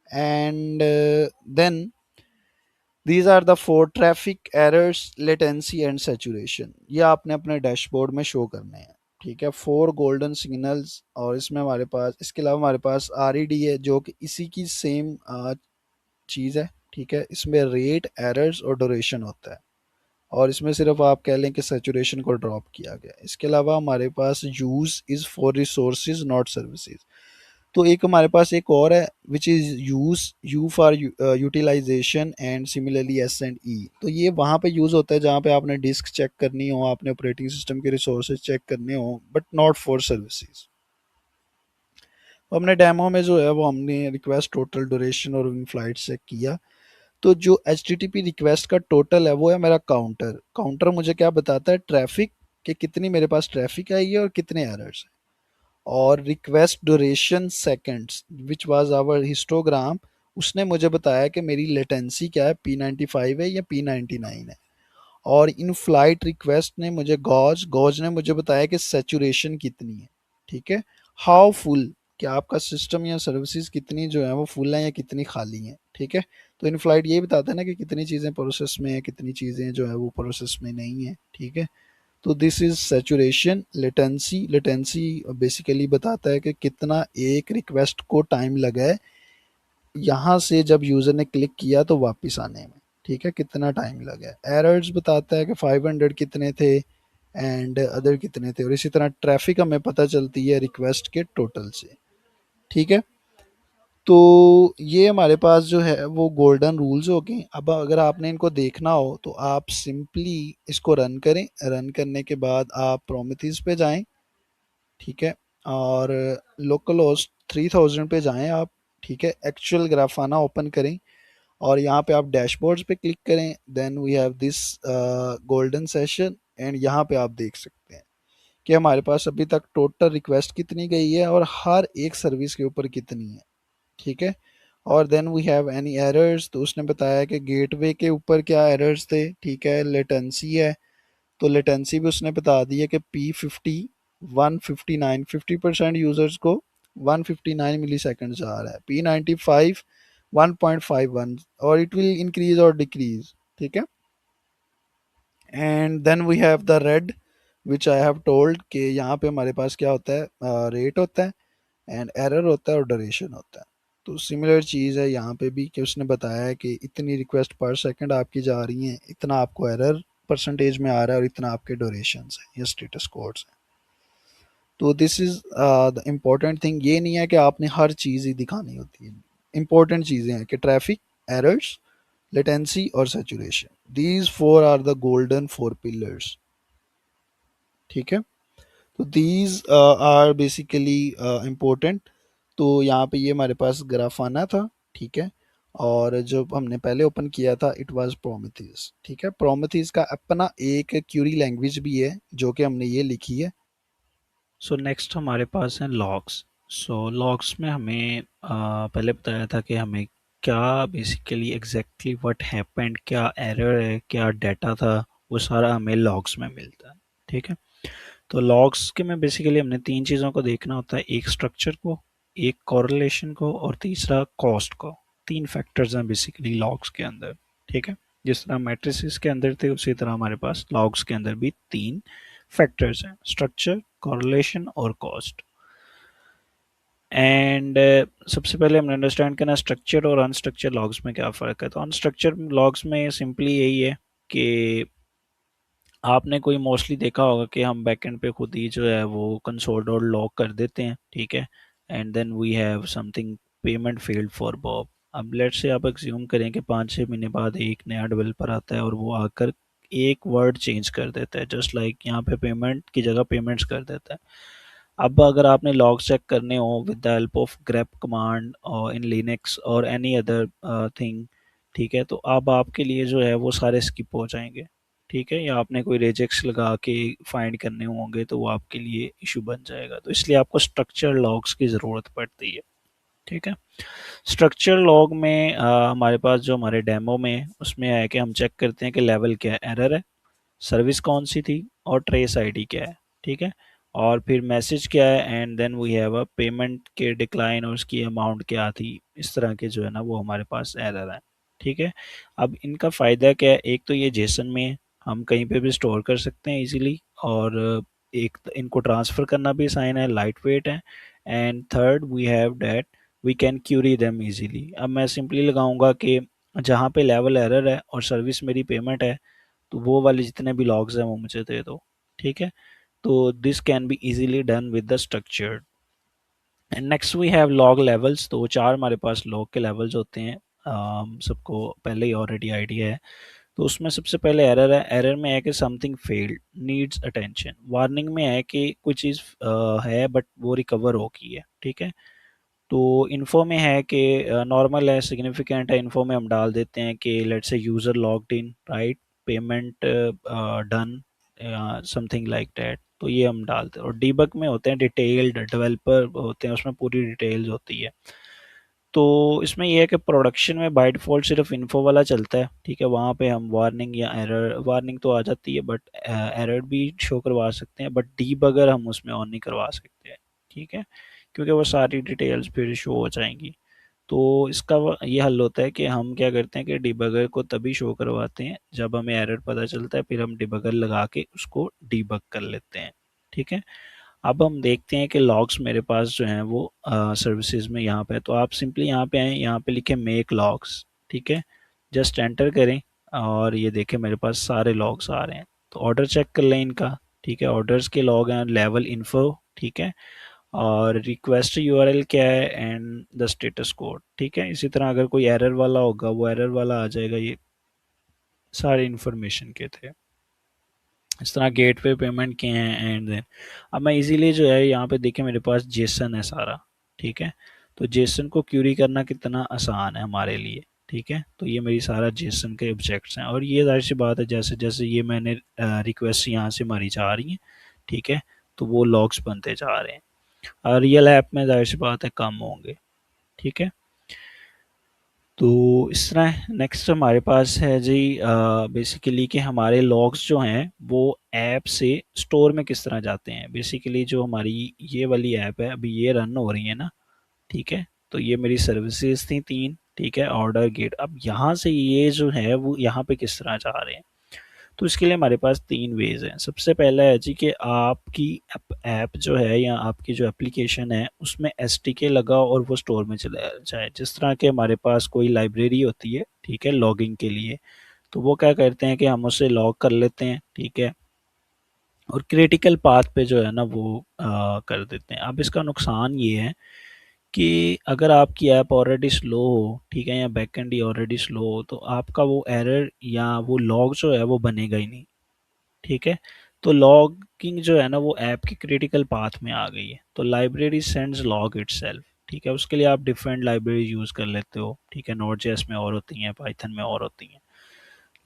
And then these are the 4 traffic errors, latency and saturation। ये आपने अपने dashboard में show करने हैं। ठीक है, 4 golden signals. और इसमें हमारे पास, इसके अलावा हमारे पास आरईडी है जो कि इसी की सेम चीज़ है। ठीक है, इसमें रेट, एरर्स और ड्यूरेशन होता है, और इसमें सिर्फ आप कह लें कि सैचुरेशन को ड्रॉप किया गया। इसके अलावा हमारे पास use is for resources not services. तो एक हमारे पास एक और है which is use, U for utilization and similarly S and E. तो ये वहाँ पे यूज़ होता है जहाँ पे आपने डिस्क चेक करनी हो, आपने ऑपरेटिंग सिस्टम के रिसोर्सेज चेक करने हो, बट नॉट फॉर सर्विसेज। तो हमने डेमो में जो है वो हमने रिक्वेस्ट, टोटल ड्यूरेशन और इन फ्लाइट चेक किया। तो जो H T T P request का टोटल है वो है मेरा काउंटर। काउंटर मुझे क्या बताता है, ट्रैफिक, कि कितनी मेरे पास ट्रैफिक आई है और कितने एरर्स हैं। और request duration seconds which was our histogram, उसने मुझे बताया कि मेरी लेटेंसी क्या है, P95 है या P99 है। और इन फ्लाइट रिक्वेस्ट ने मुझे गॉज गॉज ने मुझे बताया कि सेचुरेशन कितनी है। ठीक है, हाउ फुल, कि आपका सिस्टम या सर्विसेज कितनी जो है वो फुल है या कितनी खाली हैं। ठीक है, तो इन फ्लाइट ये बताता है ना कि कितनी चीज़ें प्रोसेस में है, कितनी चीज़ें जो है वो प्रोसेस में नहीं है। ठीक है, तो this is saturation. Latency, latency basically बताता है कि कितना एक रिक्वेस्ट को टाइम लगा है यहाँ से जब यूज़र ने क्लिक किया तो वापस आने में। ठीक है, कितना टाइम लगा है। एरर्स बताता है कि 500 कितने थे, एंड अदर कितने थे, और इसी तरह ट्रैफिक हमें पता चलती है रिक्वेस्ट के टोटल से। ठीक है, तो ये हमारे पास जो है वो गोल्डन रूल्स हो गए। अब अगर आपने इनको देखना हो तो आप सिंपली इसको रन करें, रन करने के बाद आप प्रोमिथिस पे जाएं। ठीक है, और लोकल होस्ट 3000 पे जाएं आप। ठीक है, एक्चुअल ग्राफाना ओपन करें और यहाँ पे आप डैशबोर्ड्स पे क्लिक करें, then we have this golden session, and यहाँ पे आप देख सकते हैं कि हमारे पास अभी तक टोटल रिक्वेस्ट कितनी गई है और हर एक सर्विस के ऊपर कितनी है। ठीक है, और then we have any errors, तो उसने बताया कि गेटवे के ऊपर क्या एरर्स थे। ठीक है, लेटेंसी है, तो लेटेंसी भी उसने बता दी है कि P50 159, 50% यूजर्स को 159 मिली सेकेंड आ रहा है, P95 1.51, और इट विल इंक्रीज और डिक्रीज। ठीक है, and then we have the red which I have told कि यहाँ पे हमारे पास क्या होता है, रेट होता है एंड एरर होता है और ड्यूरेशन होता है। तो सिमिलर चीज़ है यहाँ पे भी कि उसने बताया है कि इतनी रिक्वेस्ट पर सेकंड आपकी जा रही हैं, इतना आपको एरर परसेंटेज में आ रहा है और इतना आपके ड्यूरेशन है या स्टेटस कोड्स हैं। तो this is the important thing, ये नहीं है कि आपने हर चीज़ ही दिखानी होती है। इंपॉर्टेंट चीज़ें हैं कि ट्रैफिक, एरर्स, लेटेंसी और saturation, these four are the golden four pillars. ठीक है, तो दीज आर बेसिकली इम्पोर्टेंट। तो यहाँ पे ये हमारे पास ग्राफाना था। ठीक है, और जो हमने पहले ओपन किया था इट वाज प्रोमेथियस। ठीक है, प्रोमेथियस का अपना एक क्यूरी लैंग्वेज भी है जो कि हमने ये लिखी है। सो नेक्स्ट हमारे पास हैं लॉग्स। सो लॉग्स में हमें पहले बताया था कि हमें क्या बेसिकली एग्जैक्टली व्हाट हैपेंड, क्या एरर है, क्या डाटा था, वो सारा हमें लॉग्स में मिलता है। ठीक है, तो लॉग्स के में बेसिकली हमने तीन चीज़ों को देखना होता है, एक स्ट्रक्चर को, एक कॉरलेशन को और तीसरा कॉस्ट को। तीन फैक्टर्स हैं बेसिकली लॉग्स के अंदर। ठीक है, जिस तरह मैट्रिसेस के अंदर थे उसी तरह हमारे पास लॉग्स के अंदर भी तीन फैक्टर्स हैं, स्ट्रक्चर, कॉरलेशन और कॉस्ट। एंड सबसे पहले हमने अंडरस्टैंड करना स्ट्रक्चर और अनस्ट्रक्चर लॉग्स में क्या फ़र्क है। तो अनस्ट्रक्चर लॉग्स में सिंपली यही है कि आपने कोई मोस्टली देखा होगा कि हम बैकएंड पे खुद ही जो है वो कंसोल डॉट लॉग कर देते हैं। ठीक है, and then we have something payment failed for Bob. अब लेट से आप एग्ज्यूम करें कि 5-6 महीने बाद एक नया डेवलपर आता है और वो आकर एक वर्ड चेंज कर देता है, जस्ट लाइक यहाँ पे पेमेंट की जगह पेमेंट्स कर देता है। अब अगर आपने लॉग चेक करने हो with the help of grep command और इन लिनक्स और एनी अदर थिंग, ठीक है, तो अब आपके लिए जो है वो सारे स्किप हो जाएंगे। ठीक है, या आपने कोई रेजेक्स लगा के फाइंड करने होंगे तो वो आपके लिए इशू बन जाएगा। तो इसलिए आपको स्ट्रक्चर लॉग्स की ज़रूरत पड़ती है। ठीक है, स्ट्रक्चर लॉग में हमारे पास जो हमारे डेमो में उसमें है कि हम चेक करते हैं कि लेवल क्या है, एरर है, सर्विस कौन सी थी और ट्रेस आईडी क्या है। ठीक है, और फिर मैसेज क्या है, and then we have a payment के डिक्लाइन और उसकी अमाउंट क्या थी। इस तरह के जो है ना वो हमारे पास एरर है। ठीक है, अब इनका फ़ायदा क्या है, एक तो ये जेसन में हम कहीं पे भी स्टोर कर सकते हैं इजीली, और एक इनको ट्रांसफ़र करना भी आसान है, लाइट वेट है, and third we have that we can query them easily. अब मैं सिंपली लगाऊंगा कि जहाँ पे लेवल एरर है और सर्विस मेरी पेमेंट है, तो वो वाले जितने भी लॉग्स हैं वो मुझे दे दो। ठीक है, तो this can be easily done with the structured. And next we have log levels. तो चार हमारे पास लॉग के लेवल्स होते हैं, सबको पहले ही ऑलरेडी आइडिया है। तो उसमें सबसे पहले एरर है, एरर में है कि something failed needs attention. Warning में है कि कोई चीज़ है बट वो रिकवर होगी है। ठीक है, तो इन्फो में है कि नॉर्मल है, सिग्निफिकेंट है, इन्फो में हम डाल देते हैं कि लेट्स से user logged in, right, payment done, something like that. तो ये हम डालते हैं। और डीबग में होते हैं डिटेल्ड, डेवलपर होते हैं उसमें पूरी डिटेल्स होती है। तो इसमें यह है कि प्रोडक्शन में बाय डिफ़ॉल्ट सिर्फ इन्फो वाला चलता है। ठीक है, वहाँ पे हम वार्निंग या एरर, वार्निंग तो आ जाती है बट एरर भी शो करवा सकते हैं, बट डीबगर हम उसमें ऑन नहीं करवा सकते हैं। ठीक है, क्योंकि वो सारी डिटेल्स फिर शो हो जाएंगी। तो इसका ये हल होता है कि हम क्या करते हैं कि डिबगर को तभी शो करवाते हैं जब हमें एरर पता चलता है, फिर हम डिबगर लगा के उसको डीबग कर लेते हैं। ठीक है, अब हम देखते हैं कि लॉग्स मेरे पास जो हैं वो सर्विसेज में यहाँ पे है। तो आप सिंपली यहाँ पे आएँ, यहाँ पे लिखे मेक लॉग्स। ठीक है, जस्ट एंटर करें और ये देखें मेरे पास सारे लॉग्स आ रहे हैं। तो ऑर्डर चेक कर लें इनका। ठीक है, ऑर्डर्स के लॉग हैं, लेवल इन्फो, ठीक है, और रिक्वेस्ट यूआरएल क्या है एंड द स्टेटस कोड, ठीक है। इसी तरह अगर कोई एरर वाला होगा वो एरर वाला आ जाएगा, ये सारे इन्फॉर्मेशन के थे। इस तरह गेटवे पेमेंट के हैं एंड देन अब मैं इजीली जो है यहाँ पे देखें मेरे पास जेसन है सारा, ठीक है। तो जेसन को क्यूरी करना कितना आसान है हमारे लिए, ठीक है। तो ये मेरी सारा जेसन के ऑब्जेक्ट्स हैं और ये जाहिर सी बात है जैसे जैसे ये मैंने रिक्वेस्ट यहाँ से हमारी जा रही हैं, ठीक है, तो वो लॉग्स बनते जा रहे हैं और रियल ऐप में जाहिर सी बात है कम होंगे, ठीक है। तो इस तरह नेक्स्ट हमारे पास है जी बेसिकली कि हमारे लॉग्स जो हैं वो ऐप से स्टोर में किस तरह जाते हैं। बेसिकली जो हमारी ये वाली ऐप है अभी ये रन हो रही है ना, ठीक है। तो ये मेरी सर्विसेज थी तीन, ठीक है, ऑर्डर गेट। अब यहाँ से ये जो है वो यहाँ पे किस तरह जा रहे हैं, तो इसके लिए हमारे पास तीन वेज हैं। सबसे पहला है जी कि आपकी ऐप जो है या आपकी जो एप्लीकेशन है उसमें एसटीके लगा और वो स्टोर में चला जाए। जिस तरह के हमारे पास कोई लाइब्रेरी होती है, ठीक है, लॉगिंग के लिए, तो वो क्या करते हैं कि हम उसे लॉग कर लेते हैं, ठीक है, और क्रिटिकल पाथ पे जो है ना वो कर देते हैं। अब इसका नुकसान ये है कि अगर आपकी ऐप ऑलरेडी स्लो हो, ठीक है, या बैकएंड ही ऑलरेडी स्लो हो, तो आपका वो एरर या वो लॉग जो है वो बनेगा ही नहीं, ठीक है। तो लॉगिंग जो है ना वो ऐप की क्रिटिकल पाथ में आ गई है। तो लाइब्रेरी सेंड्स लॉग इटसेल्फ, ठीक है। उसके लिए आप डिफरेंट लाइब्रेरी यूज़ कर लेते हो, ठीक है, नोड जेएस में और होती हैं, पाइथन में और होती हैं।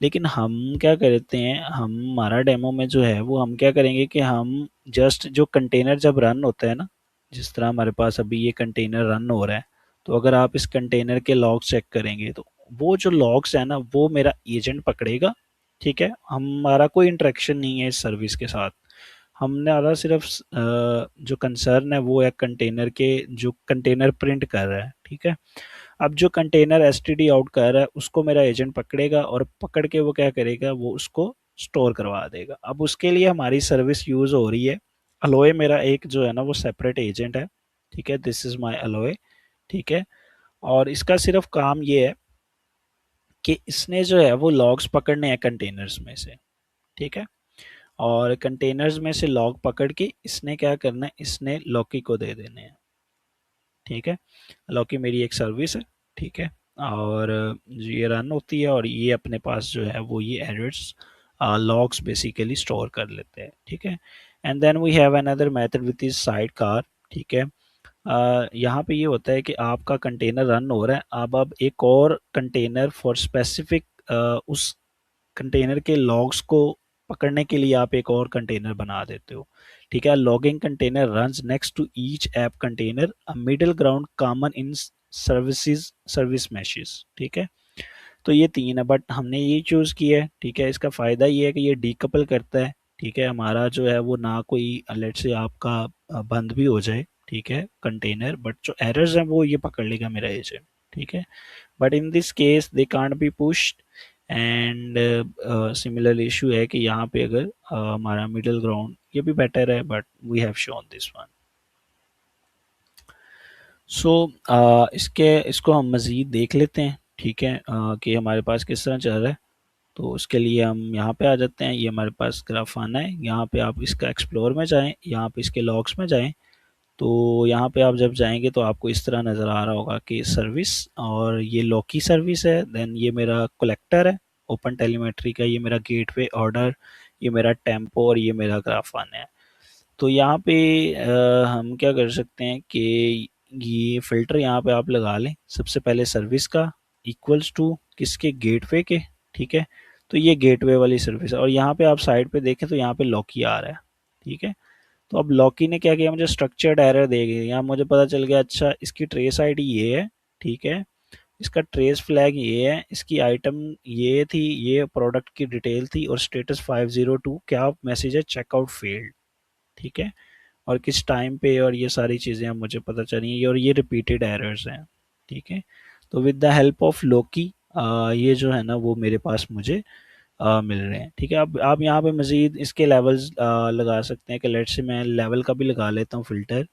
लेकिन हम क्या करते हैं, हम हमारा डेमो में जो है वो हम क्या करेंगे कि हम जस्ट जो कंटेनर जब रन होता है ना, जिस तरह हमारे पास अभी ये कंटेनर रन हो रहा है, तो अगर आप इस कंटेनर के लॉग चेक करेंगे तो वो जो लॉग्स है ना वो मेरा एजेंट पकड़ेगा, ठीक है। हमारा कोई इंटरेक्शन नहीं है इस सर्विस के साथ। हमने आधा सिर्फ जो कंसर्न है वो है कंटेनर के, जो कंटेनर प्रिंट कर रहा है, ठीक है। अब जो कंटेनर एसटीडी आउट कर रहा है उसको मेरा एजेंट पकड़ेगा और पकड़ के वो क्या करेगा, वो उसको स्टोर करवा देगा। अब उसके लिए हमारी सर्विस यूज़ हो रही है अलोए, मेरा एक जो है ना वो सेपरेट एजेंट है, ठीक है, दिस इज़ माय अलोए, ठीक है। और इसका सिर्फ काम ये है कि इसने जो है वो लॉग्स पकड़ने हैं कंटेनर्स में से, ठीक है। और कंटेनर्स में से लॉग पकड़ के इसने क्या करना है, इसने लॉकी को दे देने हैं, ठीक है। लॉकी मेरी एक सर्विस है, ठीक है, और ये रन होती है और ये अपने पास जो है वो ये एरर्स लॉग्स बेसिकली स्टोर कर लेते हैं, ठीक है। And then we have another method with is sidecar, ठीक है। यहाँ पे ये होता है कि आपका कंटेनर रन हो रहा है, अब एक और कंटेनर फॉर स्पेसिफिक उस कंटेनर के लॉग्स को पकड़ने के लिए आप एक और कंटेनर बना देते हो, ठीक है। Logging container runs next to each app container, a middle ground common in services service meshes, ठीक है। तो ये तीन है बट हमने ये चूज़ किया है, ठीक है। इसका फ़ायदा ये है कि ये डीकपल करता है, ठीक है। हमारा जो है वो ना कोई लेट से आपका बंद भी हो जाए, ठीक है, कंटेनर, बट जो एरर्स हैं वो ये पकड़ लेगा मेरा एजेंट, ठीक है। But in this case they can't be pushed and similar issue है कि यहाँ पे अगर हमारा मिडिल ग्राउंड ये भी बेटर है but we have shown this one. So इसके इसको हम मज़ीद देख लेते हैं, ठीक है, कि हमारे पास किस तरह चल रहा है। तो उसके लिए हम यहाँ पे आ जाते हैं, ये हमारे पास ग्राफ आना है, यहाँ पे आप इसका एक्सप्लोर में जाएं, यहाँ पे इसके लॉग्स में जाएं। तो यहाँ पे आप जब जाएंगे तो आपको इस तरह नज़र आ रहा होगा कि सर्विस, और ये लॉकी सर्विस है, देन ये मेरा कलेक्टर है ओपन टेलीमेट्री का, ये मेरा गेटवे ऑर्डर, ये मेरा टेम्पो और ये मेरा ग्राफान है। तो यहाँ पे हम क्या कर सकते हैं कि ये फ़िल्टर यहाँ पे आप लगा लें, सबसे पहले सर्विस का इक्वल्स टू किसके, गेटवे के, ठीक है। तो ये गेटवे वाली सर्विस है और यहाँ पे आप साइड पे देखें तो यहाँ पे लॉकी आ रहा है, ठीक है। तो अब लॉकी ने क्या किया, मुझे स्ट्रक्चर्ड एरर दे गई, यहाँ मुझे पता चल गया अच्छा इसकी ट्रेस आईडी ये है, ठीक है, इसका ट्रेस फ्लैग ये है, इसकी आइटम ये थी, ये प्रोडक्ट की डिटेल थी और स्टेटस 502 क्या मैसेज है, चेकआउट फेल्ड, ठीक है। और किस टाइम पे और ये सारी चीज़ें अब मुझे पता चली और ये रिपीटेड एरर्स हैं, ठीक है। तो विद द हेल्प ऑफ लोकी ये जो है ना वो मेरे पास मुझे मिल रहे हैं, ठीक है। अब आप यहाँ पे मज़ीद इसके लेवल्स लगा सकते हैं कि लेट से मैं लेवल का भी लगा लेता हूँ फ़िल्टर,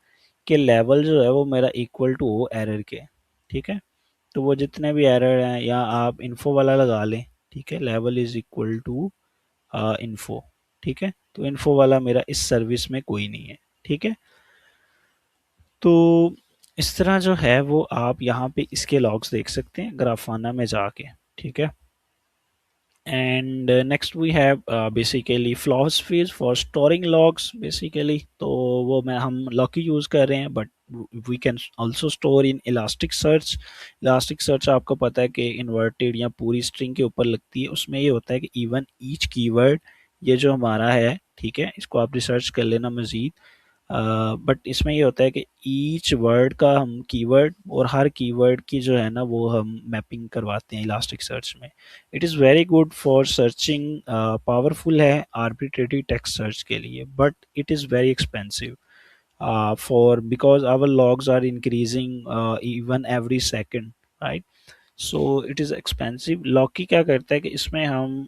कि लेवल जो है वो मेरा इक्वल टू हो एरर के, ठीक है। तो वो जितने भी एरर हैं, या आप इन्फो वाला लगा लें, ठीक है, level is equal to info, ठीक है। तो इन्फो वाला मेरा इस सर्विस में कोई नहीं है, ठीक है। तो इस तरह जो है वो आप यहाँ पे इसके लॉग्स देख सकते हैं ग्राफाना में जाके, ठीक है। And next we have basically philosophies for storing logs basically. तो वो मैं हम लॉकी यूज़ कर रहे हैं, but we can also store in Elasticsearch. Elasticsearch आपको पता है कि इन्वर्टेड या पूरी स्ट्रिंग के ऊपर लगती है। उसमें ये होता है कि इवन ईच कीवर्ड, ये जो हमारा है, ठीक है, इसको आप रिसर्च कर लेना मज़ीद। बट इसमें ये होता है कि ईच वर्ड का हम कीवर्ड और हर कीवर्ड की जो है ना वो हम मैपिंग करवाते हैं इलास्टिक सर्च में। It is very good for searching, powerful है आर्बिट्रेरी टेक्स्ट सर्च के लिए, but it is very expensive for because our logs are increasing even every second, right. So it is expensive. Loki क्या करता है कि इसमें हम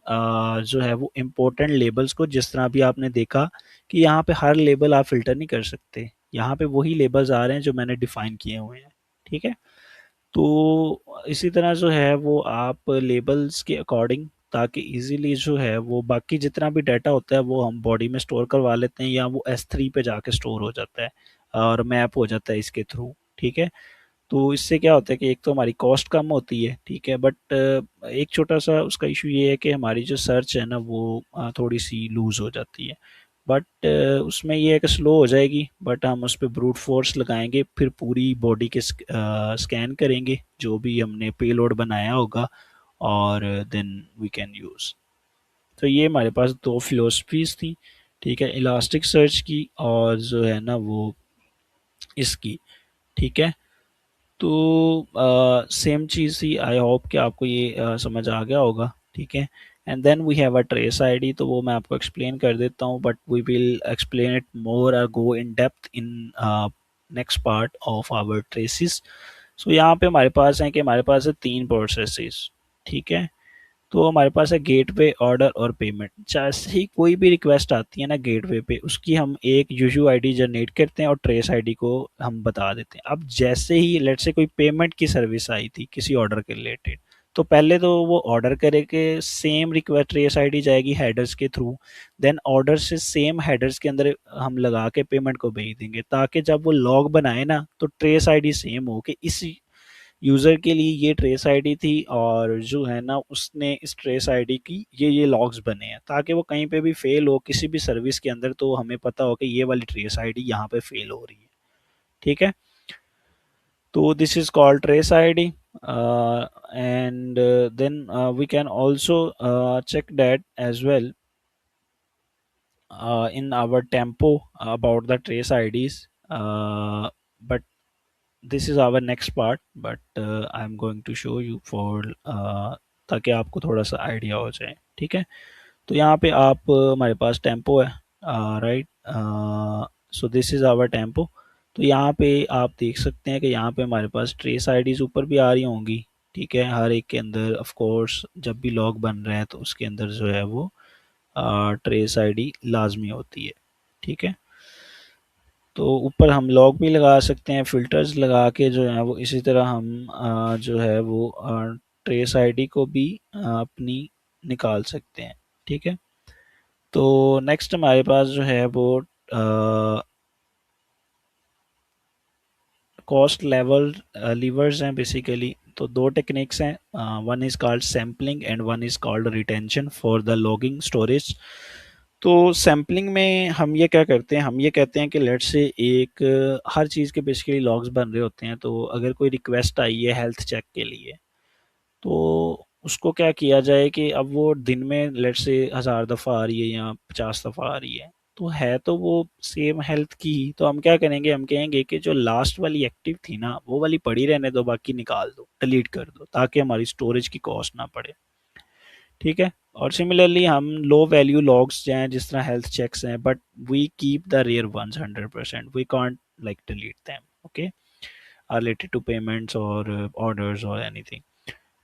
जो है वो इम्पोर्टेंट लेबल्स को, जिस तरह अभी आपने देखा कि यहाँ पे हर लेबल आप फिल्टर नहीं कर सकते, यहाँ पे वही लेबल्स आ रहे हैं जो मैंने डिफाइन किए हुए हैं, ठीक है। तो इसी तरह जो है वो आप लेबल्स के अकॉर्डिंग, ताकि इजीली जो है वो बाकी जितना भी डाटा होता है वो हम बॉडी में स्टोर करवा लेते हैं, या वो S3 पे जाके स्टोर हो जाता है और मैप हो जाता है इसके थ्रू, ठीक है। तो इससे क्या होता है कि एक तो हमारी कॉस्ट कम होती है, ठीक है, बट एक छोटा सा उसका इशू ये है कि हमारी जो सर्च है ना वो थोड़ी सी लूज हो जाती है। बट उसमें ये है कि स्लो हो जाएगी, बट हम उस पर ब्रूट फोर्स लगाएंगे, फिर पूरी बॉडी के स्कैन करेंगे जो भी हमने पेलोड बनाया होगा, और देन वी कैन यूज़। तो ये हमारे पास दो फिलोसफीज थी, ठीक है, इलास्टिक सर्च की और जो है ना वो इसकी, ठीक है। तो same cheese he, I hope कि आपको ये समझ आ गया होगा, ठीक है। And then we have a trace ID, तो वो मैं आपको एक्सप्लेन कर देता हूँ, but we will explain it more और go in depth in next part of our traces. So यहाँ पे हमारे पास है कि हमारे पास है तीन प्रोसेसेस, ठीक है। तो हमारे पास है गेटवे, ऑर्डर और पेमेंट। जैसे ही कोई भी रिक्वेस्ट आती है ना गेटवे पे, उसकी हम एक यूजू आईडी जनरेट करते हैं और ट्रेस आईडी को हम बता देते हैं। अब जैसे ही लेट से कोई पेमेंट की सर्विस आई थी किसी ऑर्डर के रिलेटेड, तो पहले तो वो ऑर्डर करे के सेम रिक्वेस्ट ट्रेस आईडी जाएगी हेडर्स के थ्रू, देन ऑर्डर से सेम हेडर्स के अंदर हम लगा के पेमेंट को भेज देंगे, ताकि जब वो लॉग बनाए ना तो ट्रेस आईडी सेम हो कि इस यूज़र के लिए ये ट्रेस आईडी थी, और जो है ना उसने इस ट्रेस आईडी की ये लॉग्स बने हैं, ताकि वो कहीं पे भी फेल हो किसी भी सर्विस के अंदर तो हमें पता हो कि ये वाली ट्रेस आईडी यहाँ पे फेल हो रही है, ठीक है। तो this is called trace ID. And then we can also check that as well in our tempo about the trace IDs. But this is our next part, but I'm going to show you for ताकि आपको थोड़ा सा idea हो जाए, ठीक है। तो यहाँ पे आप हमारे पास टेम्पो है, right. So this is our Tempo. तो यहाँ पे आप देख सकते हैं कि यहाँ पे हमारे पास ट्रेस आईडीज़ ऊपर भी आ रही होंगी, ठीक है। हर एक के अंदर ऑफ कोर्स जब भी लॉग बन रहे हैं तो उसके अंदर जो है वो ट्रेस आईडी लाजमी होती है, ठीक है। तो ऊपर हम लॉग भी लगा सकते हैं, फ़िल्टर्स लगा के जो है वो इसी तरह हम जो है वो ट्रेस आईडी को भी अपनी निकाल सकते हैं, ठीक है। तो नेक्स्ट हमारे पास जो है वो कॉस्ट लेवल लीवर्स हैं बेसिकली। तो दो टेक्निक्स हैं, one is called sampling and one is called retention for the logging storage. तो सैम्पलिंग में हम ये क्या करते हैं, हम ये कहते हैं कि लेट से एक हर चीज़ के बेसिकली लॉग्स बन रहे होते हैं, तो अगर कोई रिक्वेस्ट आई है हेल्थ चेक के लिए, तो उसको क्या किया जाए कि अब वो दिन में लेट से 1000 दफ़ा आ रही है या 50 दफ़ा आ रही है, तो है तो वो सेम हेल्थ की ही, तो हम क्या करेंगे, हम कहेंगे कि जो लास्ट वाली एक्टिव थी ना वो वाली पड़ी रहने दो, बाकी निकाल दो, डिलीट कर दो, ताकि हमारी स्टोरेज की कॉस्ट ना पड़े, ठीक है। और सिमिलरली हम लो वैल्यू लॉग्स जो हैं जिस तरह हेल्थ चेक्स हैं, but we keep the rare ones 100%, we can't like delete them, okay, related to payments और ऑर्डर्स और एनीथिंग।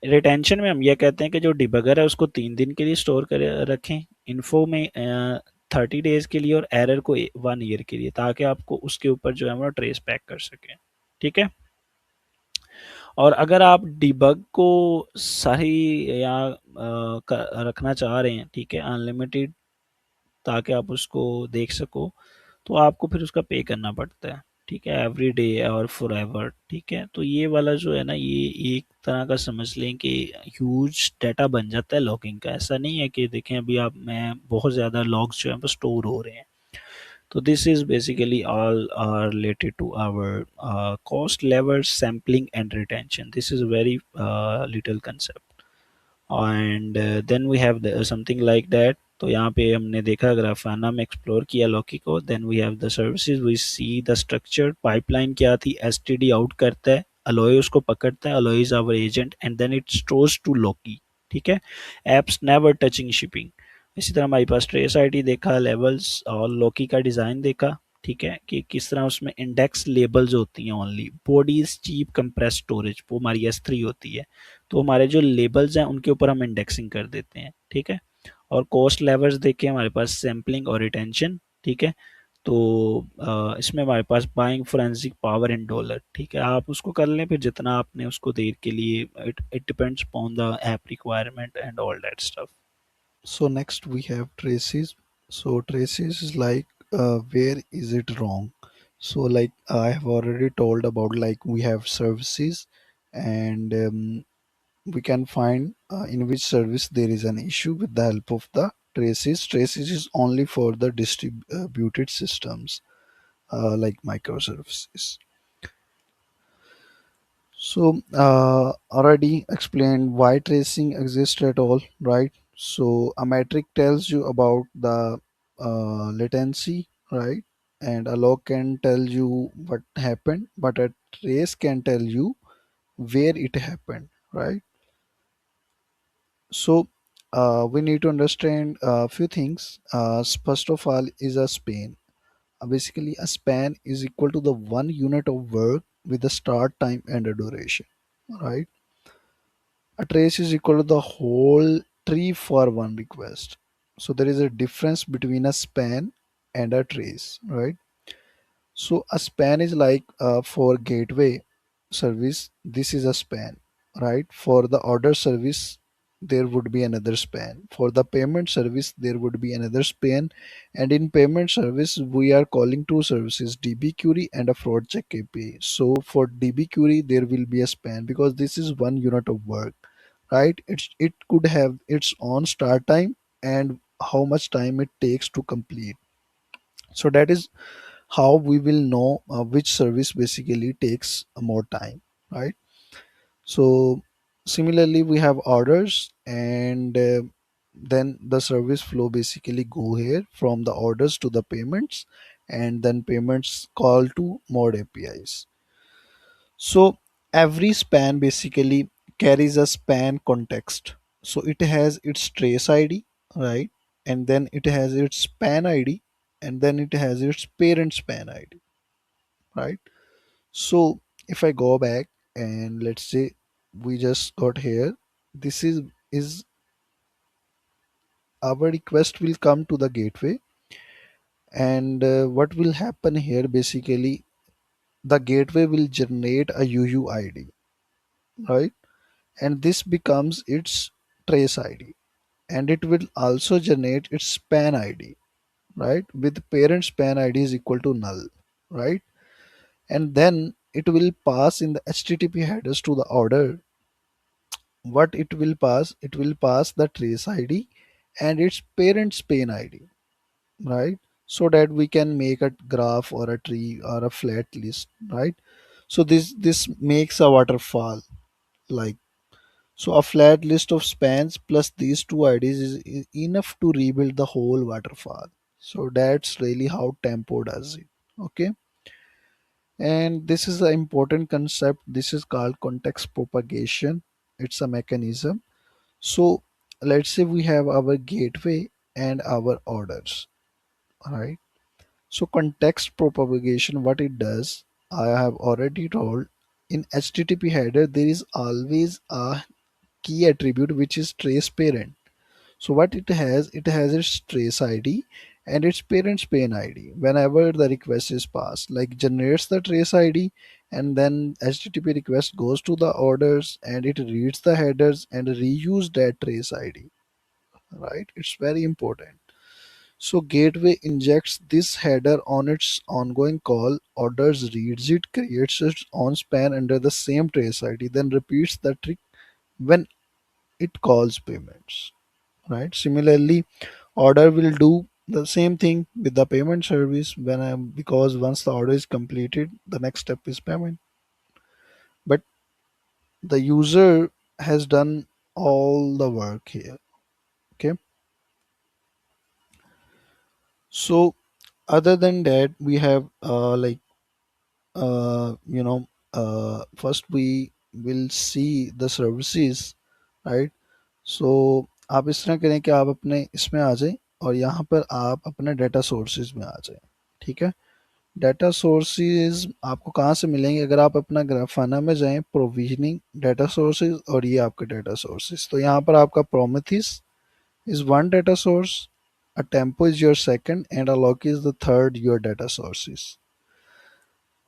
रिटेंशन में हम ये कहते हैं कि जो डिबगर है उसको 3 दिन के लिए स्टोर कर रखें, इन्फो में 30 डेज के लिए, और एरर को 1 ईयर के लिए, ताकि आपको उसके ऊपर जो है वो ट्रेस बैक कर सकें, ठीक है। और अगर आप डिबग को सही या रखना चाह रहे हैं, ठीक है, अनलिमिटेड, ताकि आप उसको देख सको, तो आपको फिर उसका पे करना पड़ता है, ठीक है, एवरी डे और फॉर एवर, ठीक है। तो ये वाला जो है ना, ये एक तरह का समझ लें कि ह्यूज डाटा बन जाता है लॉगिंग का। ऐसा नहीं है कि देखें अभी आप मैं बहुत ज़्यादा लॉग्स जो है वो स्टोर हो रहे हैं। तो this is basically all related to our cost levels, sampling and retention. This is a very little concept. And then we have something like that. तो यहाँ पे हमने देखा ग्राफाना में एक्सप्लोर किया लॉकी को। Then we have the services, we see the structure pipeline क्या थी, एसटीडी आउट करता है, अलोय उसको पकड़ता है, Alloy is our agent and then it stores to Loki, ठीक है। Apps never touching shipping. इसी तरह हमारे पास ट्रेस आईडी देखा, लेवल्स और लॉकी का डिज़ाइन देखा, ठीक है, कि किस तरह उसमें इंडेक्स लेबल्स होती हैं only, body is cheap compress storage, वो हमारी S3 होती है। तो हमारे जो लेबल्स हैं उनके ऊपर हम इंडेक्सिंग कर देते हैं, ठीक है। और कॉस्ट लेवल्स देखें हमारे पास सैम्पलिंग और रिटेंशन, ठीक है। तो इसमें हमारे पास buying forensic power in dollar, ठीक है, आप उसको कर लें फिर जितना आपने उसको देर के लिए, it it depends upon the app requirement and all that stuff. So next we have traces. So traces is like where is it wrong? So like I have already told about, like we have services, and we can find in which service there is an issue with the help of the traces. Traces is only for the distributed systems like microservices. So, already explained why tracing exists at all, right? So, a metric tells you about the latency, right? And a log can tell you what happened, but a trace can tell you where it happened, right? So, we need to understand a few things. First of all, is a span. Basically, a span is equal to the one unit of work with the start time and a duration, right? A trace is equal to the whole tree for one request. So there is a difference between a span and a trace, right? So a span is like for gateway service, this is a span, right? For the order service, there would be another span. For the payment service, there would be another span. And in payment service, we are calling two services, DB query and a fraud check API. So for DB query, there will be a span because this is one unit of work, right? It could have its own start time and how much time it takes to complete. So that is how we will know which service basically takes more time, right? So similarly we have orders, and then the service flow basically go here from the orders to the payments, and then payments call to mod APIs. So every span basically carries a span context. So it has its trace ID, right? And then it has its span ID, and then it has its parent span ID, right? So if I go back and let's say we just got here, this is our request will come to the gateway, and what will happen here basically, the gateway will generate a UUID, right? And this becomes its trace ID, and it will also generate its span ID, right? With parent span ID is equal to null, right? And then it will pass in the HTTP headers to the order. What it will pass the trace ID and its parent span ID, right? So that we can make a graph or a tree or a flat list, right? So this makes a waterfall, like, so a flat list of spans plus these two IDs is enough to rebuild the whole waterfall. So that's really how Tempo does it. Okay. And this is an important concept. This is called context propagation. It's a mechanism. So let's say we have our gateway and our orders, right? So context propagation, what it does, I have already told. In HTTP header, there is always a key attribute which is trace parent. So what it has its trace ID and its parent span ID. Whenever the request is passed, like generates the trace ID, and then HTTP request goes to the orders and it reads the headers and reuse that trace ID. Right? It's very important. So gateway injects this header on its ongoing call, orders, reads it, creates its own span under the same trace ID, then repeats the trick when it calls payments. Right? Similarly, order will do the same thing with the payment service when I because once the order is completed, the next step is payment. But the user has done all the work here. Okay. So other than that, we have you know first we will see the services, right? सो आप इस तरह करें कि आप अपने इसमें आ जाएं और यहाँ पर आप अपने डाटा सोर्सेज में आ जाएं। ठीक है। डाटा सोर्सेज आपको कहाँ से मिलेंगे? अगर आप अपना ग्राफाना में जाएं, प्रोविजनिंग, डाटा सोर्सेज, और ये आपके डाटा सोर्सेज। तो यहाँ पर आपका Prometheus is one data source, a Tempo is your second, and a Loki is the third your data sources.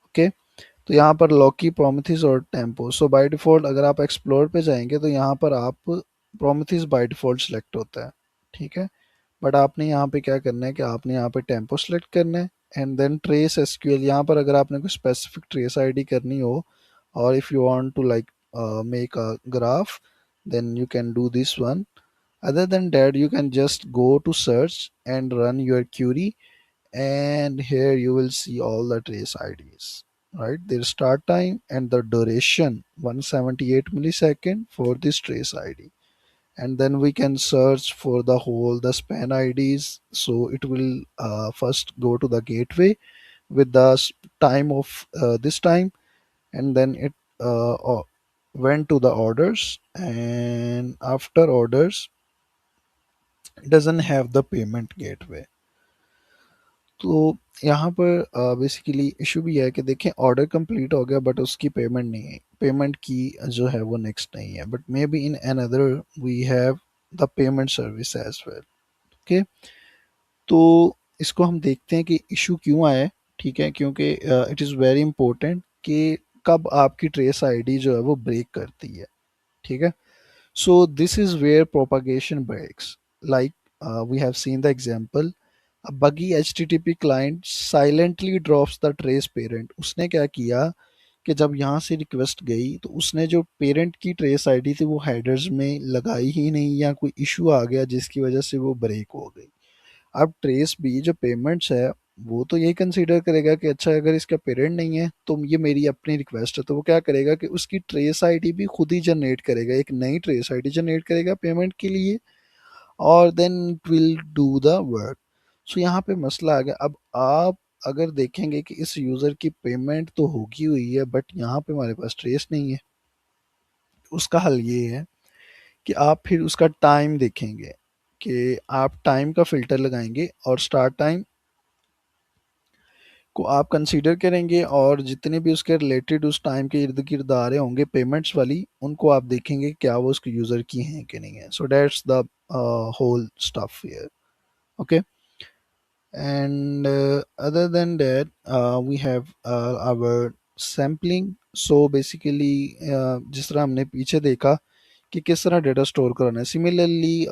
Okay. तो यहाँ पर लॉकी, प्रोमेथिस और टेम्पो। सो बाय डिफ़ॉल्ट अगर आप एक्सप्लोर पे जाएंगे तो यहाँ पर आप प्रोमेथिस बाय डिफ़ॉल्ट सेलेक्ट होता है। ठीक है। बट आपने यहाँ पे क्या करना है कि आपने यहाँ पे टेम्पो सेलेक्ट करना है, एंड देन ट्रेस एसक्यूएल। यहाँ पर अगर आपने कोई स्पेसिफिक ट्रेस आईडी करनी हो, और if you want to like make a graph, then you can do this one. Other than that, you can just go to search and run your query, and here you will see all the trace IDs, right? Their start time and the duration 178 millisecond for this trace ID. And then we can search for the whole the span IDs. So it will first go to the gateway with the time of this time, and then it went to the orders, and after orders it doesn't have the payment gateway. तो यहाँ पर basically issue भी है कि देखें order complete हो गया but उसकी पेमेंट नहीं है, पेमेंट की जो है वो नेक्स्ट नहीं है, but maybe in another we have the payment service as well. Okay. तो इसको हम देखते हैं कि इशू क्यों आया है। ठीक है। क्योंकि इट इज़ वेरी इंपॉर्टेंट कि कब आपकी ट्रेस आईडी जो है वो ब्रेक करती है। ठीक है। So this is where propagation breaks. Like we have seen the example, a buggy HTTP client silently drops the trace parent. उसने क्या किया कि जब यहाँ से रिक्वेस्ट गई तो उसने जो पेरेंट की ट्रेस आईडी थी वो हेडर्स में लगाई ही नहीं, या कोई इशू आ गया जिसकी वजह से वो ब्रेक हो गई। अब ट्रेस भी जो पेमेंट्स है वो तो यही कंसीडर करेगा कि अच्छा अगर इसका पेरेंट नहीं है तो ये मेरी अपनी रिक्वेस्ट है, तो वो क्या करेगा कि उसकी ट्रेस आईडी भी खुद ही जनरेट करेगा, एक नई ट्रेस आईडी जनरेट करेगा पेमेंट के लिए, और then it will do the work. So यहाँ पे मसला आ गया। अब आप अगर देखेंगे कि इस यूज़र की पेमेंट तो होगी हुई है बट यहाँ पे हमारे पास ट्रेस नहीं है, उसका हल ये है कि आप फिर उसका टाइम देखेंगे, कि आप टाइम का फ़िल्टर लगाएंगे और स्टार्ट टाइम को आप कंसीडर करेंगे, और जितने भी उसके रिलेटेड उस टाइम के इर्द गिर्द आ रहे होंगे पेमेंट्स वाली, उनको आप देखेंगे क्या वो उसके यूज़र की हैं कि नहीं है। So that's the whole stuff here. Okay. and other than that we have our sampling. so basically जिस तरह हमने पीछे देखा कि किस तरह डेटा स्टोर कराना है, सिमिलरली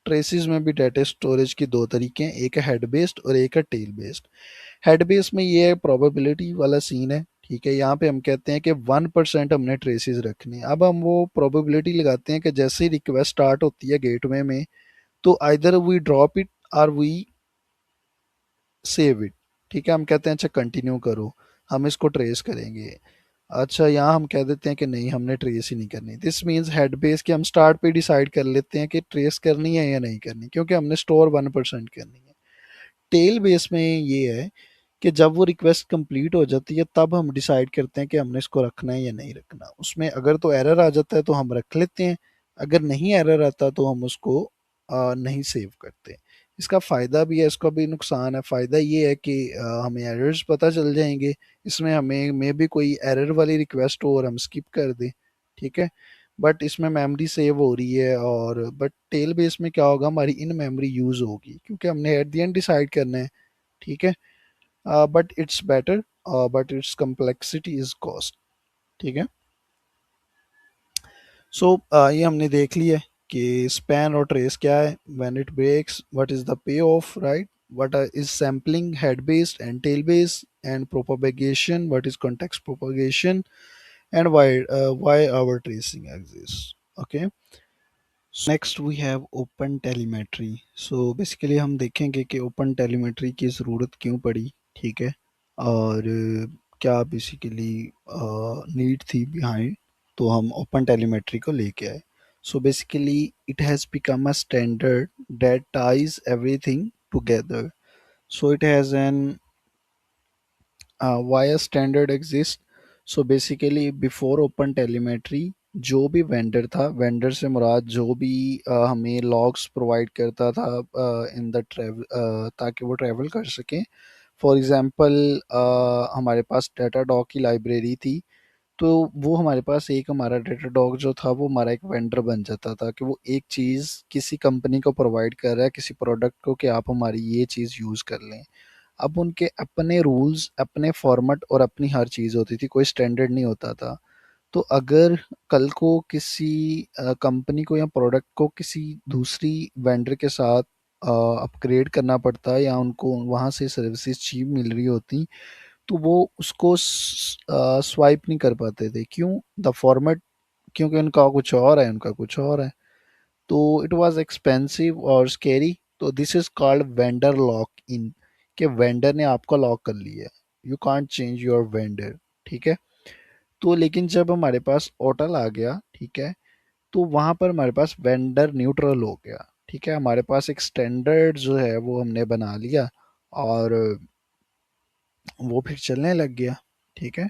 ट्रेसेस में भी डेटा स्टोरेज के दो तरीके हैं, एक है हेड बेस्ड और एक है टेल बेस्ड। हेड बेस्ड में ये है प्रोबेबिलिटी वाला सीन है। ठीक है। यहाँ पे हम कहते हैं कि 1% हमने ट्रेसेस रखने हैं। अब हम वो प्रोबेबिलिटी लगाते हैं कि जैसे ही रिक्वेस्ट स्टार्ट होती है गेटवे में, तो आइदर वी ड्रॉप इट और वी सेव इट। ठीक है। हम कहते हैं अच्छा कंटिन्यू करो, हम इसको ट्रेस करेंगे। अच्छा यहाँ हम कह देते हैं कि नहीं, हमने ट्रेस ही नहीं करनी। दिस मीन्स हेड बेस कि हम स्टार्ट पे डिसाइड कर लेते हैं कि ट्रेस करनी है या नहीं करनी, क्योंकि हमने स्टोर 1% करनी है। टेल बेस में ये है कि जब वो रिक्वेस्ट कंप्लीट हो जाती है तब हम डिसाइड करते हैं कि हमने इसको रखना है या नहीं रखना। उसमें अगर तो एरर आ जाता है तो हम रख लेते हैं, अगर नहीं एरर आता तो हम उसको नहीं सेव करते। इसका फ़ायदा भी है, इसका भी नुकसान है। फ़ायदा ये है कि हमें एरर्स पता चल जाएंगे, इसमें हमें मे भी कोई एरर वाली रिक्वेस्ट हो और हम स्किप कर दें। ठीक है। बट इसमें मेमोरी सेव हो रही है, और बट टेल बेस में क्या होगा, हमारी इन मेमोरी यूज़ होगी क्योंकि हमने एट द एंड डिसाइड करना है। ठीक है। But it's better, but it's complexity is cost. ठीक है। सो ये हमने देख लिया है कि स्पैन और ट्रेस क्या है, when it breaks what is the pay off, right, what is sampling, head based and tail based, and propagation, what is context propagation, and why our tracing exists. Okay, so next we have open telemetry. So basically हम देखेंगे कि open telemetry की ज़रूरत क्यों पड़ी, ठीक है, और क्या बेसिकली नीड थी बिहाइंड, तो हम open telemetry को लेके आए. So basically it has become a standard that ties everything together. So it has an why a standard exists. So basically before open telemetry जो भी वेंडर था, वेंडर से मुराद जो भी हमें लॉग्स प्रोवाइड करता था इन द ट्रैवल, ताकि वो ट्रैवल कर सकें. फॉर एग्जांपल हमारे पास डाटा डॉग की लाइब्रेरी थी, तो वो हमारे पास एक हमारा डाटा डॉग जो था वो हमारा एक वेंडर बन जाता था कि वो एक चीज़ किसी कंपनी को प्रोवाइड कर रहा है, किसी प्रोडक्ट को, कि आप हमारी ये चीज़ यूज़ कर लें. अब उनके अपने रूल्स, अपने फॉर्मेट और अपनी हर चीज़ होती थी, कोई स्टैंडर्ड नहीं होता था. तो अगर कल को किसी कंपनी को या प्रोडक्ट को किसी दूसरी वेंडर के साथ अपग्रेड करना पड़ता या उनको वहाँ से सर्विसेज चीप मिल रही होती, तो वो उसको स्वाइप नहीं कर पाते थे. क्यों? द फॉर्मेट, क्योंकि उनका कुछ और है, उनका कुछ और है. तो इट वाज एक्सपेंसिव और स्केरी. तो this is called vendor lock in, कि वेंडर ने आपको लॉक कर लिया है, you can't change your vendor. ठीक है. तो लेकिन जब हमारे पास ओटल आ गया, ठीक है, तो वहां पर हमारे पास वेंडर न्यूट्रल हो गया. ठीक है, हमारे पास एक स्टैंडर्ड जो है वो हमने बना लिया, और वो फिर चलने लग गया. ठीक है.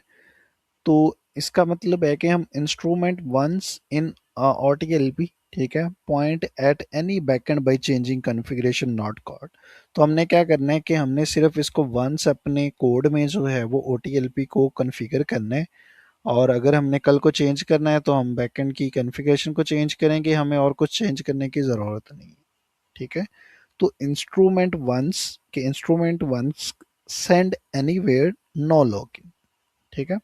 तो इसका मतलब है कि हम इंस्ट्रूमेंट वंस इन OTLP, ठीक है, point at any backend by changing configuration not called. तो हमने क्या करना है कि हमने सिर्फ इसको वंस अपने कोड में जो है वो OTLP को कॉन्फ़िगर करना है, और अगर हमने कल को चेंज करना है तो हम बैकएंड की कॉन्फ़िगरेशन को चेंज करेंगे, हमें और कुछ चेंज करने की ज़रूरत नहीं है. ठीक है. तो instrument once send anywhere, no login. ठीक है.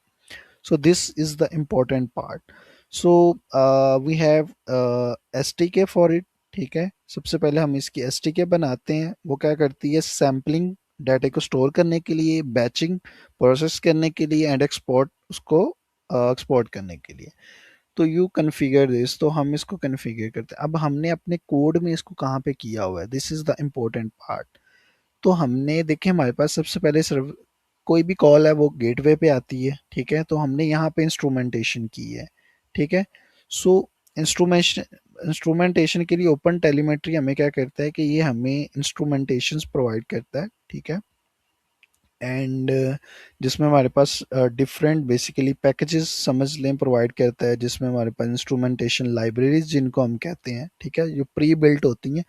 So this is the important part. So we have STK for it. ठीक है. सबसे पहले हम इसकी STK बनाते हैं. वो क्या करती है? सैम्पलिंग, डाटा को स्टोर करने के लिए, बैचिंग, प्रोसेस करने के लिए, एंड एक्सपोर्ट, उसको एक्सपोर्ट करने के लिए. तो यू कन्फिगर दिस, तो हम इसको कन्फिगर करते हैं. अब हमने अपने कोड में इसको कहाँ पे किया हुआ है? This is the important part. तो हमने देखे हमारे पास सबसे पहले सर्व, कोई भी कॉल है वो गेटवे पे आती है. ठीक है. तो हमने यहाँ पे इंस्ट्रूमेंटेशन की है. ठीक है. सो इंस्ट्रूमेंटेशन इंस्ट्रूमेंटेशन के लिए ओपन टेलीमेट्री हमें क्या करता है कि ये हमें इंस्ट्रूमेंटेशंस प्रोवाइड करता है. ठीक है. एंड जिसमें हमारे पास डिफरेंट बेसिकली पैकेजेस समझ लें प्रोवाइड करता है, जिसमें हमारे पास इंस्ट्रूमेंटेशन लाइब्रेरीज जिनको हम कहते हैं, ठीक है, जो प्री बिल्ट होती हैं.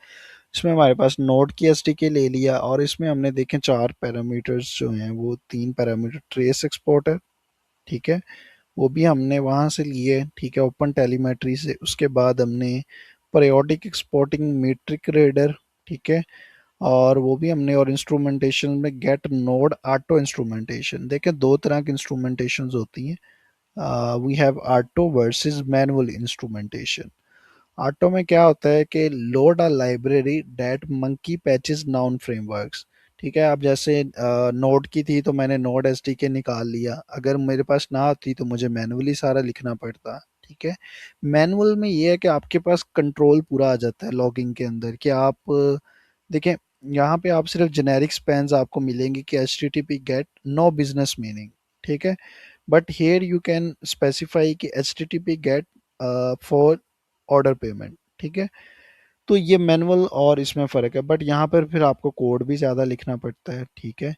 इसमें हमारे पास नोड की एसडीके ले लिया, और इसमें हमने देखें 4 पैरामीटर्स जो हैं, वो 3 पैरामीटर ट्रेस एक्सपोर्टर, ठीक है, वो भी हमने वहाँ से लिए. ठीक है, ओपन टेलीमेट्री से. उसके बाद हमने पीरियोडिक एक्सपोर्टिंग मीट्रिक रीडर, ठीक है, और वो भी हमने. और इंस्ट्रूमेंटेशन में गेट नोड ऑटो इंस्ट्रूमेंटेशन. देखें दो तरह की इंस्ट्रूमेंटेशन होती हैं. We have auto versus manual instrumentation. Auto में क्या होता है कि load a library that monkey patches known frameworks. ठीक है. अब जैसे नोड की थी तो मैंने नोड एसडीके निकाल लिया. अगर मेरे पास ना आती तो मुझे मैनुअली सारा लिखना पड़ता. ठीक है. मैनुअल में ये है कि आपके पास कंट्रोल पूरा आ जाता है लॉगिंग के अंदर, कि आप देखें यहाँ पे आप सिर्फ जेनेरिक स्पैन्स आपको मिलेंगे कि H T T P get no business meaning. ठीक है. But here you can specify कि H T T P get for order payment. ठीक है. तो ये मैनुअल और इसमें फ़र्क है. बट यहाँ पर फिर आपको कोड भी ज़्यादा लिखना पड़ता है. ठीक है.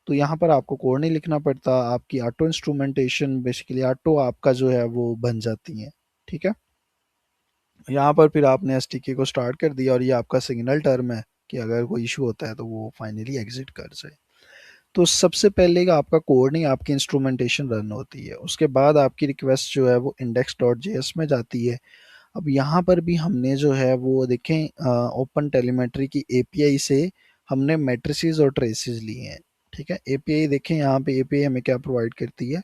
तो यहाँ पर आपको कोड नहीं लिखना पड़ता, आपकी ऑटो इंस्ट्रूमेंटेशन बेसिकली ऑटो आपका जो है वो बन जाती है. ठीक है. यहाँ पर फिर आपने एस को स्टार्ट कर दिया, और ये आपका सिग्नल टर्म है कि अगर कोई इशू होता है तो वो फाइनली एग्जिट कर जाए. तो सबसे पहले का आपका कोड नहीं, आपकी इंस्ट्रूमेंटेशन रन होती है. उसके बाद आपकी रिक्वेस्ट जो है वो index.js में जाती है. अब यहाँ पर भी हमने जो है वो देखें ओपन टेलीमेट्री की एपीआई से हमने मैट्रिसेस और ट्रेसेस लिए हैं. ठीक है. एपीआई देखें, यहाँ पे एपीआई हमें क्या प्रोवाइड करती है?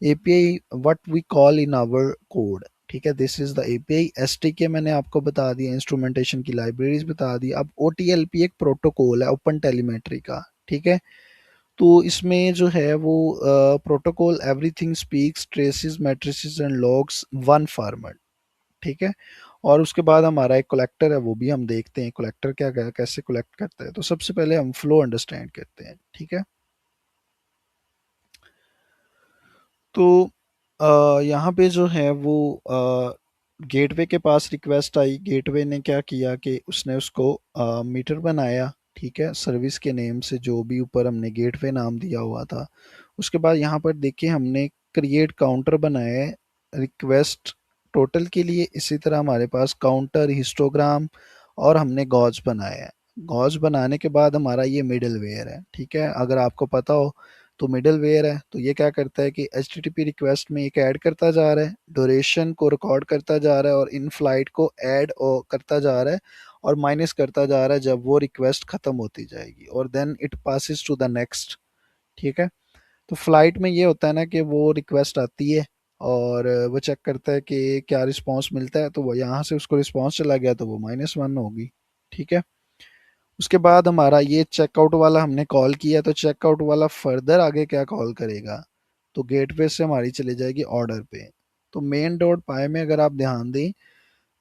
API what we call in our code. ठीक है, this is the API. SDK मैंने आपको बता दिया, इंस्ट्रूमेंटेशन की लाइब्रेरीज बता दी। अब ओटीएलपी एक प्रोटोकॉल है ओपन टेलीमेट्री का, ठीक है। तो इसमें जो है वो protocol everything speaks traces matrices and logs one format, ठीक है। और उसके बाद हमारा एक कलेक्टर है, वो भी हम देखते हैं कलेक्टर क्या कैसे कलेक्ट करता है। तो सबसे पहले हम फ्लो अंडरस्टैंड करते हैं, ठीक है। तो यहाँ पे जो है वो गेटवे के पास रिक्वेस्ट आई। गेटवे ने क्या किया कि उसने उसको मीटर बनाया, ठीक है, सर्विस के नेम से, जो भी ऊपर हमने गेटवे नाम दिया हुआ था। उसके बाद यहाँ पर देखिए हमने क्रिएट काउंटर बनाया है रिक्वेस्ट टोटल के लिए। इसी तरह हमारे पास काउंटर, हिस्टोग्राम और हमने गॉज बनाया है। गॉज बनाने के बाद हमारा ये मिडल वेयर है, ठीक है। अगर आपको पता हो तो मिडल वेयर है, तो ये क्या करता है कि एच रिक्वेस्ट में एक ऐड करता जा रहा है, ड्यूरेशन को रिकॉर्ड करता जा रहा है और इन फ्लाइट को ऐड करता जा रहा है और माइनस करता जा रहा है जब वो रिक्वेस्ट खत्म होती जाएगी, और then it passes to the next, ठीक है। तो फ्लाइट में ये होता है ना कि वो रिक्वेस्ट आती है और वो चेक करता है कि क्या रिस्पांस मिलता है, तो वो यहाँ से उसको रिस्पांस चला गया तो वो -1 होगी, ठीक है। उसके बाद हमारा ये चेकआउट वाला हमने कॉल किया, तो चेकआउट वाला फर्दर आगे क्या कॉल करेगा, तो गेटवे से हमारी चली जाएगी ऑर्डर पे। तो मेन डॉट पाई में अगर आप ध्यान दें,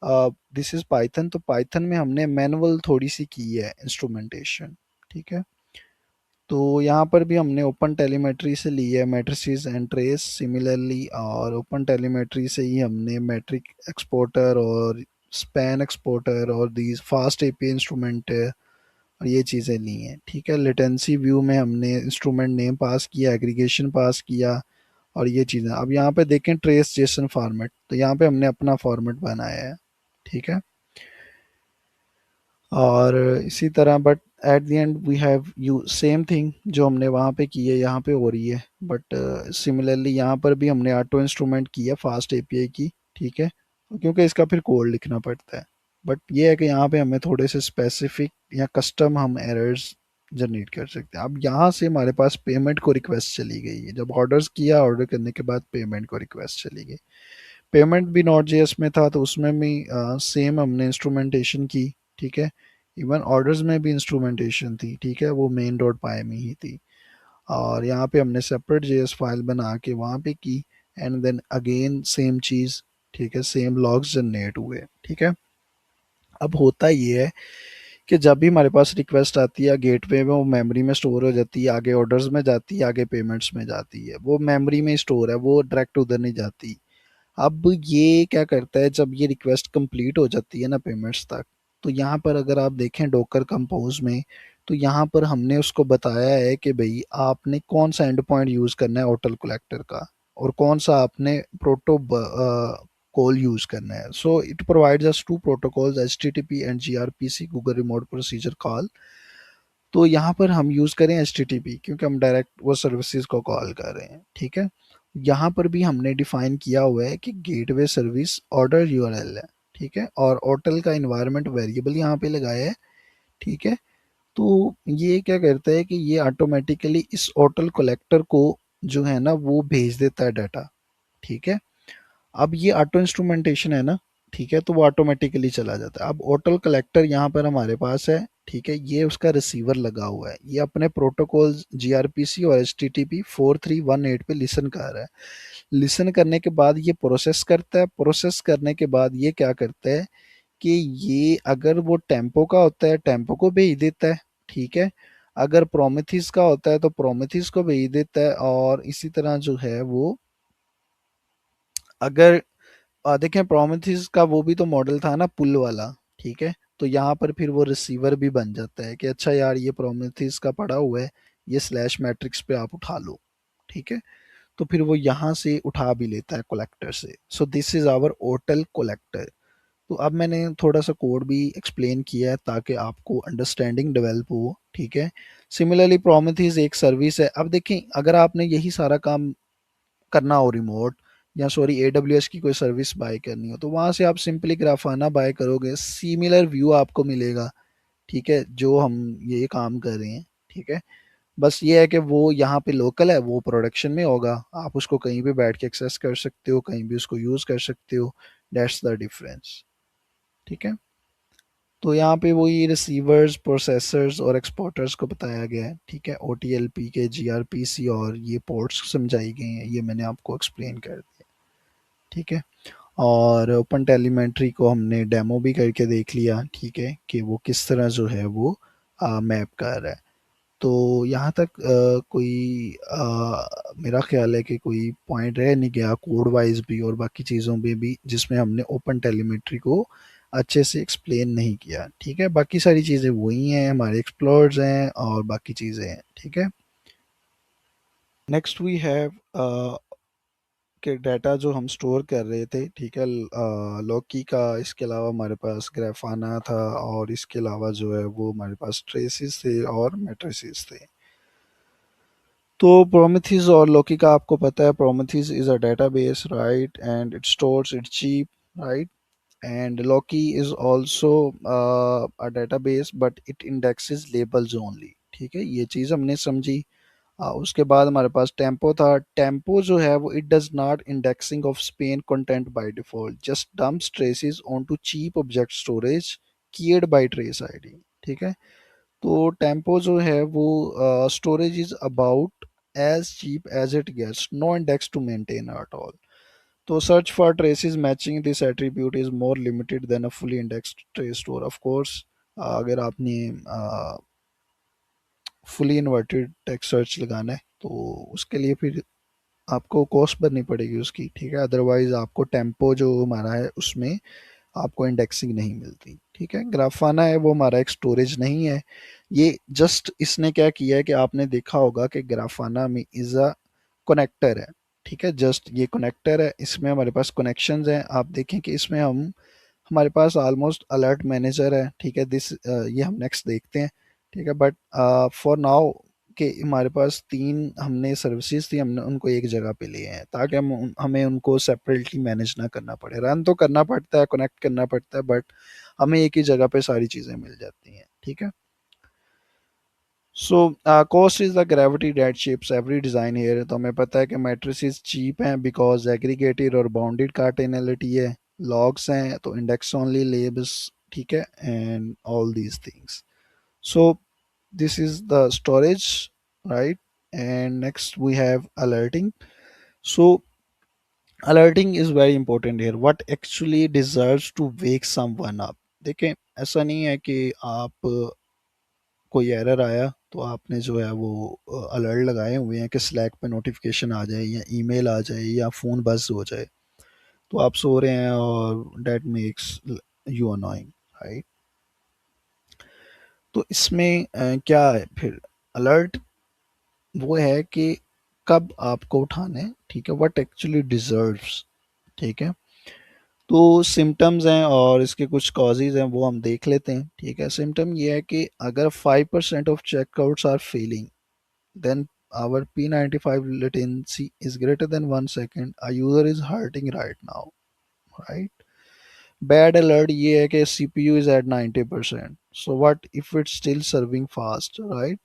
दिस इज पाइथन, तो पाइथन में हमने मैनुअल थोड़ी सी की है इंस्ट्रूमेंटेशन, ठीक है। तो यहाँ पर भी हमने ओपन टेलीमेट्री से ली है मैट्रिसेस एंड ट्रेस सिमिलरली, और ओपन टेलीमेट्री से ही हमने मैट्रिक एक्सपोर्टर और स्पैन एक्सपोर्टर और दीज फास्ट एपी इंस्ट्रूमेंट और ये चीज़ें ली हैं, ठीक है। लेटेंसी व्यू में हमने इंस्ट्रूमेंट नेम पास किया, एग्रीगेशन पास किया और ये चीज़ें। अब यहाँ पे देखें ट्रेस जेसन फॉर्मेट, तो यहाँ पे हमने अपना फॉर्मेट बनाया है, ठीक है। और इसी तरह but at the end we have you same thing जो हमने वहाँ पे की है यहाँ पे हो रही है, बट सिमिलरली यहाँ पर भी हमने ऑटो इंस्ट्रूमेंट की है फास्ट एपीआई की, ठीक है, क्योंकि इसका फिर कोड लिखना पड़ता है। बट ये है कि यहाँ पे हमें थोड़े से स्पेसिफिक या कस्टम हम एरर्स जनरेट कर सकते हैं। अब यहाँ से हमारे पास पेमेंट को रिक्वेस्ट चली गई है, जब ऑर्डर्स किया, ऑर्डर करने के बाद पेमेंट को रिक्वेस्ट चली गई। पेमेंट भी नॉट जेएस में था, तो उसमें भी सेम हमने इंस्ट्रूमेंटेशन की, ठीक है। इवन ऑर्डर्स में भी इंस्ट्रूमेंटेशन थी, ठीक है, वो मेन डॉट पाई में ही थी। और यहाँ पे हमने सेपरेट जेएस फाइल बना के वहाँ पे की, एंड देन अगेन सेम चीज़, ठीक है, सेम लॉग्स जनरेट हुए, ठीक है। अब होता ये है कि जब भी हमारे पास रिक्वेस्ट आती है गेटवे में, वो मेमोरी में स्टोर हो जाती है, आगे ऑर्डर्स में जाती है, आगे पेमेंट्स में जाती है, वो मेमोरी में स्टोर है, वो डायरेक्ट उधर नहीं जाती। अब ये क्या करता है, जब ये रिक्वेस्ट कंप्लीट हो जाती है ना पेमेंट्स तक, तो यहाँ पर अगर आप देखें डॉकर कंपोज में, तो यहाँ पर हमने उसको बताया है कि भाई आपने कौन सा एंड पॉइंट यूज़ करना है होटल कलेक्टर का, और कौन सा आपने प्रोटो कॉल यूज़ करना है। So it provides us two protocols HTTP and GRPC Google remote procedure call. तो यहाँ पर हम यूज़ करें HTTP क्योंकि हम डायरेक्ट वो सर्विसेज को कॉल कर रहे हैं, ठीक है। यहाँ पर भी हमने डिफाइन किया हुआ है कि गेटवे सर्विस ऑर्डर यूआरएल है, ठीक है, और होटल का इन्वायरमेंट वेरिएबल यहाँ पे लगाया है, ठीक है। तो ये क्या करता है कि ये ऑटोमेटिकली इस होटल कलेक्टर को जो है ना वो भेज देता है डाटा, ठीक है। अब ये ऑटो इंस्ट्रूमेंटेशन है ना, ठीक है, तो वो ऑटोमेटिकली चला जाता है। अब ऑटो कलेक्टर यहाँ पर हमारे पास है, ठीक है, ये उसका रिसीवर लगा हुआ है, ये अपने प्रोटोकॉल जीआरपीसी और HTTP 4318 पे लिसन कर रहा है। लिसन करने के बाद ये प्रोसेस करता है, प्रोसेस करने के बाद ये क्या करता है कि ये अगर वो टेम्पो का होता है टेम्पो को भेज देता है, ठीक है। अगर प्रोमेथिस का होता है तो प्रोमेथिस को भेज देता है, और इसी तरह जो है वो अगर देखें प्रोमेथिस का वो भी तो मॉडल था ना पुल वाला, ठीक है। तो यहाँ पर फिर वो रिसीवर भी बन जाता है कि अच्छा यार ये प्रोमेथिस का पड़ा हुआ है, ये स्लैश मैट्रिक्स पे आप उठा लो, ठीक है। तो फिर वो यहाँ से उठा भी लेता है कलेक्टर से। So this is our OTel collector. तो अब मैंने थोड़ा सा कोड भी एक्सप्लेन किया है ताकि आपको अंडरस्टैंडिंग डेवलप हो, ठीक है। सिमिलरली प्रोमेथिस एक सर्विस है। अब देखें अगर आपने यही सारा काम करना हो रिमोट, या सॉरी AWS की कोई सर्विस बाय करनी हो, तो वहाँ से आप सिंपली ग्राफाना बाय करोगे, सिमिलर व्यू आपको मिलेगा, ठीक है, जो हम ये काम कर रहे हैं, ठीक है। बस ये है कि वो यहाँ पे लोकल है, वो प्रोडक्शन में होगा, आप उसको कहीं भी बैठ के एक्सेस कर सकते हो, कहीं भी उसको यूज़ कर सकते हो, दैट्स द डिफरेंस। ठीक है। तो यहाँ पे वही रिसीवर्स, प्रोसेसर्स और एक्सपोर्टर्स को बताया गया है। ठीक है, ओ टी एल पी के, जी आर पी सी और ये पोर्ट्स समझाई गई हैं, ये मैंने आपको एक्सप्लेन कर दिया। ठीक है। और ओपन टेलीमेट्री को हमने डेमो भी करके देख लिया। ठीक है, कि वो किस तरह जो है वो मैप कर रहा है। तो यहाँ तक कोई मेरा ख्याल है कि कोई पॉइंट रह नहीं गया कोड वाइज भी और बाकी चीज़ों में भी जिसमें हमने ओपन टेलीमेट्री को अच्छे से एक्सप्लेन नहीं किया। ठीक है, बाकी सारी चीज़ें वही हैं, हमारे एक्सप्लोर्स हैं और बाकी चीज़ें हैं। ठीक है। नेक्स्ट वी हैव के डाटा जो हम स्टोर कर रहे थे। ठीक है, लॉकी का, इसके अलावा हमारे पास ग्राफाना था और इसके अलावा जो है वो हमारे पास ट्रेसिस थे और मैट्रिसेस थे। तो प्रोमेथीज और लॉकी का आपको पता है, Prometheus is a database, right, and it stores it cheap, right, and Loki is also a database but it indexes labels only। ठीक है, ये चीज़ हमने समझी। उसके बाद हमारे पास टेम्पो था। टेम्पो जो है वो it does not indexing of span content by default, just dumps traces onto cheap object storage keyed by trace ID. ठीक है। तो टेम्पो जो है वो storage is about as cheap as it gets, no index to maintain at all. तो search for traces matching this attribute is more limited than a fully indexed trace store, of course। अगर आपने fully inverted text search लगाना है तो उसके लिए फिर आपको कॉस्ट भरनी पड़ेगी उसकी। ठीक है, अदरवाइज आपको टेम्पो जो हमारा है उसमें आपको इंडेक्सिंग नहीं मिलती। ठीक है, ग्राफाना है वो हमारा एक स्टोरेज नहीं है, ये जस्ट इसने क्या किया है कि आपने देखा होगा कि ग्राफाना में इज अ कनेक्टर है। ठीक है, जस्ट ये कनेक्टर है, इसमें हमारे पास कनेक्शंस हैं। आप देखें कि इसमें हमारे पास ऑलमोस्ट अलर्ट मैनेजर है। ठीक है, ये हम नेक्स्ट देखते हैं। ठीक है, बट फॉर नाउ कि हमारे पास तीन हमने सर्विसेज थी, हमने उनको एक जगह पे लिए हैं ताकि हमें उनको सेपरेटली मैनेज ना करना पड़े। रन तो करना पड़ता है, कनेक्ट करना पड़ता है, बट हमें एक ही जगह पे सारी चीज़ें मिल जाती हैं। ठीक है। So cost is the gravity that shapes every design here. तो हमें पता है कि मैट्रिसेस चीप हैं बिकॉज एग्रीगेटेड और बाउंडेड कार्टेनलिटी है। लॉग्स हैं तो इंडेक्स ओनली लेबल्स। ठीक है, and all these things. So this is the storage, right? And next we have alerting। So alerting is very important here, what actually deserves to wake someone up। देखें, ऐसा नहीं है कि आप कोई error आया तो आपने जो है वो अलर्ट लगाए हुए हैं कि स्लैक पे नोटिफिकेशन आ जाए या ईमेल आ जाए या फ़ोन बस हो जाए, तो आप सो रहे हैं और that makes you annoying, right. तो इसमें क्या है फिर, अलर्ट वो है कि कब आपको उठाना है। ठीक है, व्हाट एक्चुअली डिजर्व्स। ठीक है। तो सिम्टम्स हैं और इसके कुछ कॉजेज हैं वो हम देख लेते हैं। ठीक है, सिम्टम ये है कि अगर 5% of checkouts are failing, then our P95 latency is greater than 1 second, a user is hurting right now, right? Bad alert ये है कि CPU is at 90%, so what if it's still serving fast, right?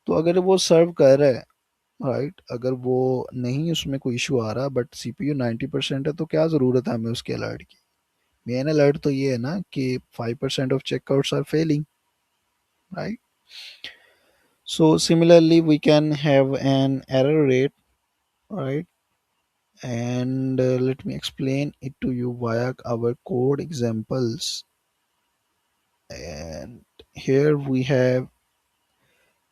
तो अगर वो सर्व कर रहा है, right, अगर वो नहीं उसमें कोई इशू आ रहा बट सीपीयू 90% है तो क्या ज़रूरत है हमें उसके अलर्ट की। मेन अलर्ट तो ये है ना कि 5% of checkouts are failing, right. So similarly we can have an error rate, right, and let me explain it to you via our code examples। And here we have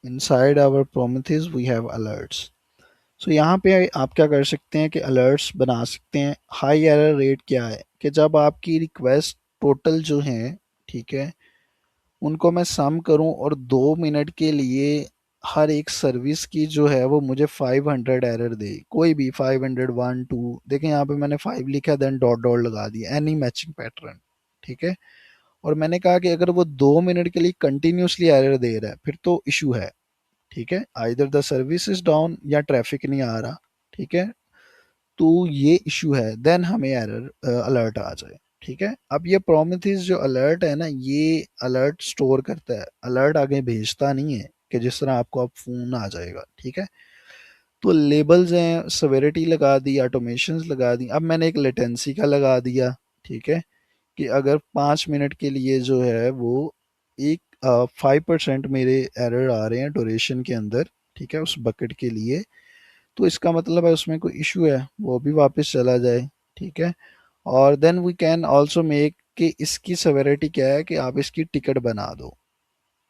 inside our Prometheus we have alerts। सो यहाँ पे आप क्या कर सकते हैं कि alerts बना सकते हैं। हाई एरर रेट क्या है कि जब आपकी रिक्वेस्ट टोटल जो हैं, ठीक है, उनको मैं सम करूं और 2 मिनट के लिए हर एक सर्विस की जो है वो मुझे 500 एरर दे, कोई भी 500, 1 2, देखें यहाँ पे मैंने 5 लिखा देन डॉट डॉट लगा दिया, एनी मैचिंग पैटर्न। ठीक है, और मैंने कहा कि अगर वो 2 मिनट के लिए कंटिन्यूसली एरर दे रहा है फिर तो इशू है। ठीक है, either the service is down या ट्रैफिक नहीं आ रहा। ठीक है, तो ये इशू है, देन हमें एरर अलर्ट आ जाए। ठीक है, अब ये प्रोमिथिस जो अलर्ट है ना, ये अलर्ट स्टोर करता है, अलर्ट आगे भेजता नहीं है कि जिस तरह आपको अब फोन आ जाएगा। ठीक है, तो लेबल्स हैं, सवेरिटी लगा दी, ऑटोमेशंस लगा दी, अब मैंने एक लेटेंसी का लगा दिया। ठीक है, कि अगर 5 मिनट के लिए जो है वो एक 5% मेरे एरर आ रहे हैं ड्यूरेशन के अंदर, ठीक है, उस बकेट के लिए, तो इसका मतलब है उसमें कोई इशू है, वो भी वापस चला जाए। ठीक है, और then we can also make कि इसकी सेवेरिटी क्या है कि आप इसकी टिकट बना दो।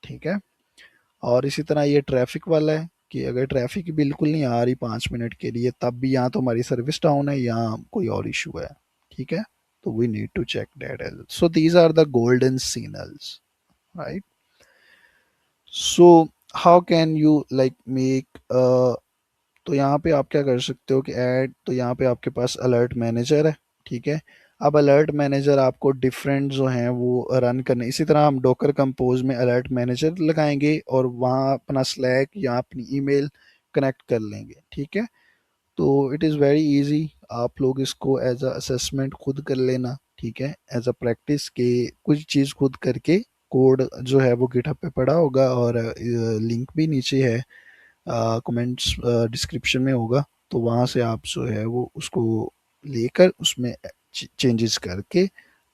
ठीक है, और इसी तरह ये ट्रैफिक वाला है कि अगर ट्रैफिक बिल्कुल नहीं आ रही 5 मिनट के लिए, तब भी यहाँ तो हमारी सर्विस डाउन है या कोई और इशू है। ठीक है, तो we need to check that as, so these are the golden signals, right? So how can you like make, तो यहाँ पे आप क्या कर सकते हो कि ऐड, तो यहाँ पे आपके पास अलर्ट मैनेजर है। ठीक है, अब अलर्ट मैनेजर आपको डिफरेंट जो हैं वो रन करने, इसी तरह हम डॉकर कंपोज में अलर्ट मैनेजर लगाएंगे और वहाँ अपना स्लैक या अपनी ईमेल कनेक्ट कर लेंगे। ठीक है, तो इट इज़ वेरी इजी, आप लोग इसको एज अ असेसमेंट खुद कर लेना। ठीक है, एज अ प्रैक्टिस के कुछ चीज़ खुद करके, कोड जो है वो गिटहब पे पड़ा होगा और लिंक भी नीचे है, कमेंट्स डिस्क्रिप्शन में होगा, तो वहाँ से आप जो है वो उसको लेकर उसमें चेंजेस करके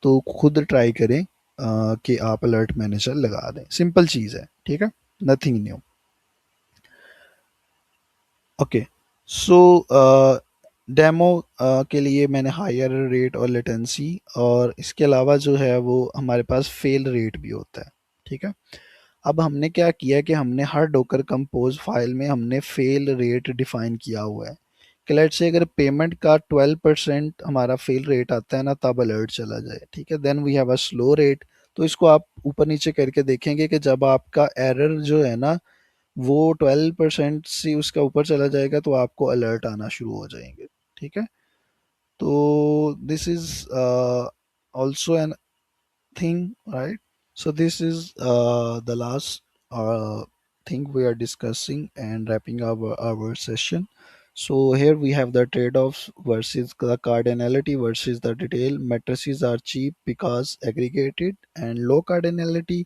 तो खुद ट्राई करें कि आप अलर्ट मैनेजर लगा दें। सिंपल चीज़ है, ठीक है, नथिंग न्यू। ओके, सो डेमो के लिए मैंने हायर रेट और लेटेंसी, और इसके अलावा जो है वो हमारे पास फेल रेट भी होता है। ठीक है, अब हमने क्या किया कि हमने हर डॉकर कंपोज फाइल में हमने फेल रेट डिफाइन किया हुआ है कि लेट से अगर पेमेंट का 12% हमारा फेल रेट आता है ना, तब अलर्ट चला जाए। ठीक है, then we have a slow rate, तो इसको आप ऊपर नीचे करके देखेंगे कि जब आपका एरर जो है ना वो 12% से उसका ऊपर चला जाएगा तो आपको अलर्ट आना शुरू हो जाएंगे। ठीक है, तो this is also an thing, right? So this is the last thing we are discussing and wrapping up our session. So here we have the trade-offs versus the cardinality versus the detail. Matrices are cheap because aggregated, and low cardinality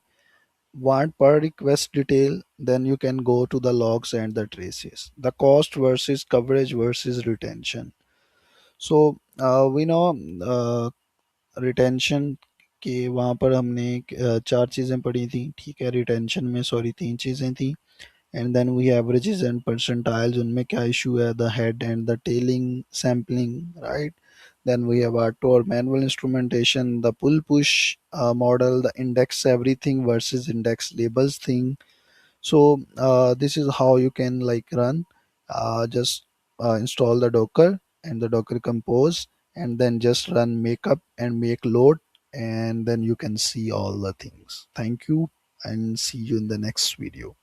want per request detail. Then you can go to the logs and the traces. The cost versus coverage versus retention. So we know retention के वहाँ पर हमने चार चीज़ें पढ़ी थी। ठीक है, रिटेंशन में सॉरी तीन चीज़ें थी। And then we averages and percentiles, उनमें क्या इशू है, the head and the tailing sampling, right? then we have our tour manual instrumentation, the pull push model, the index everything versus index labels thing. So this is how you can like run, just install the docker and the docker compose, and then just run makeup and make load, and then you can see all the things. Thank you, and see you in the next video.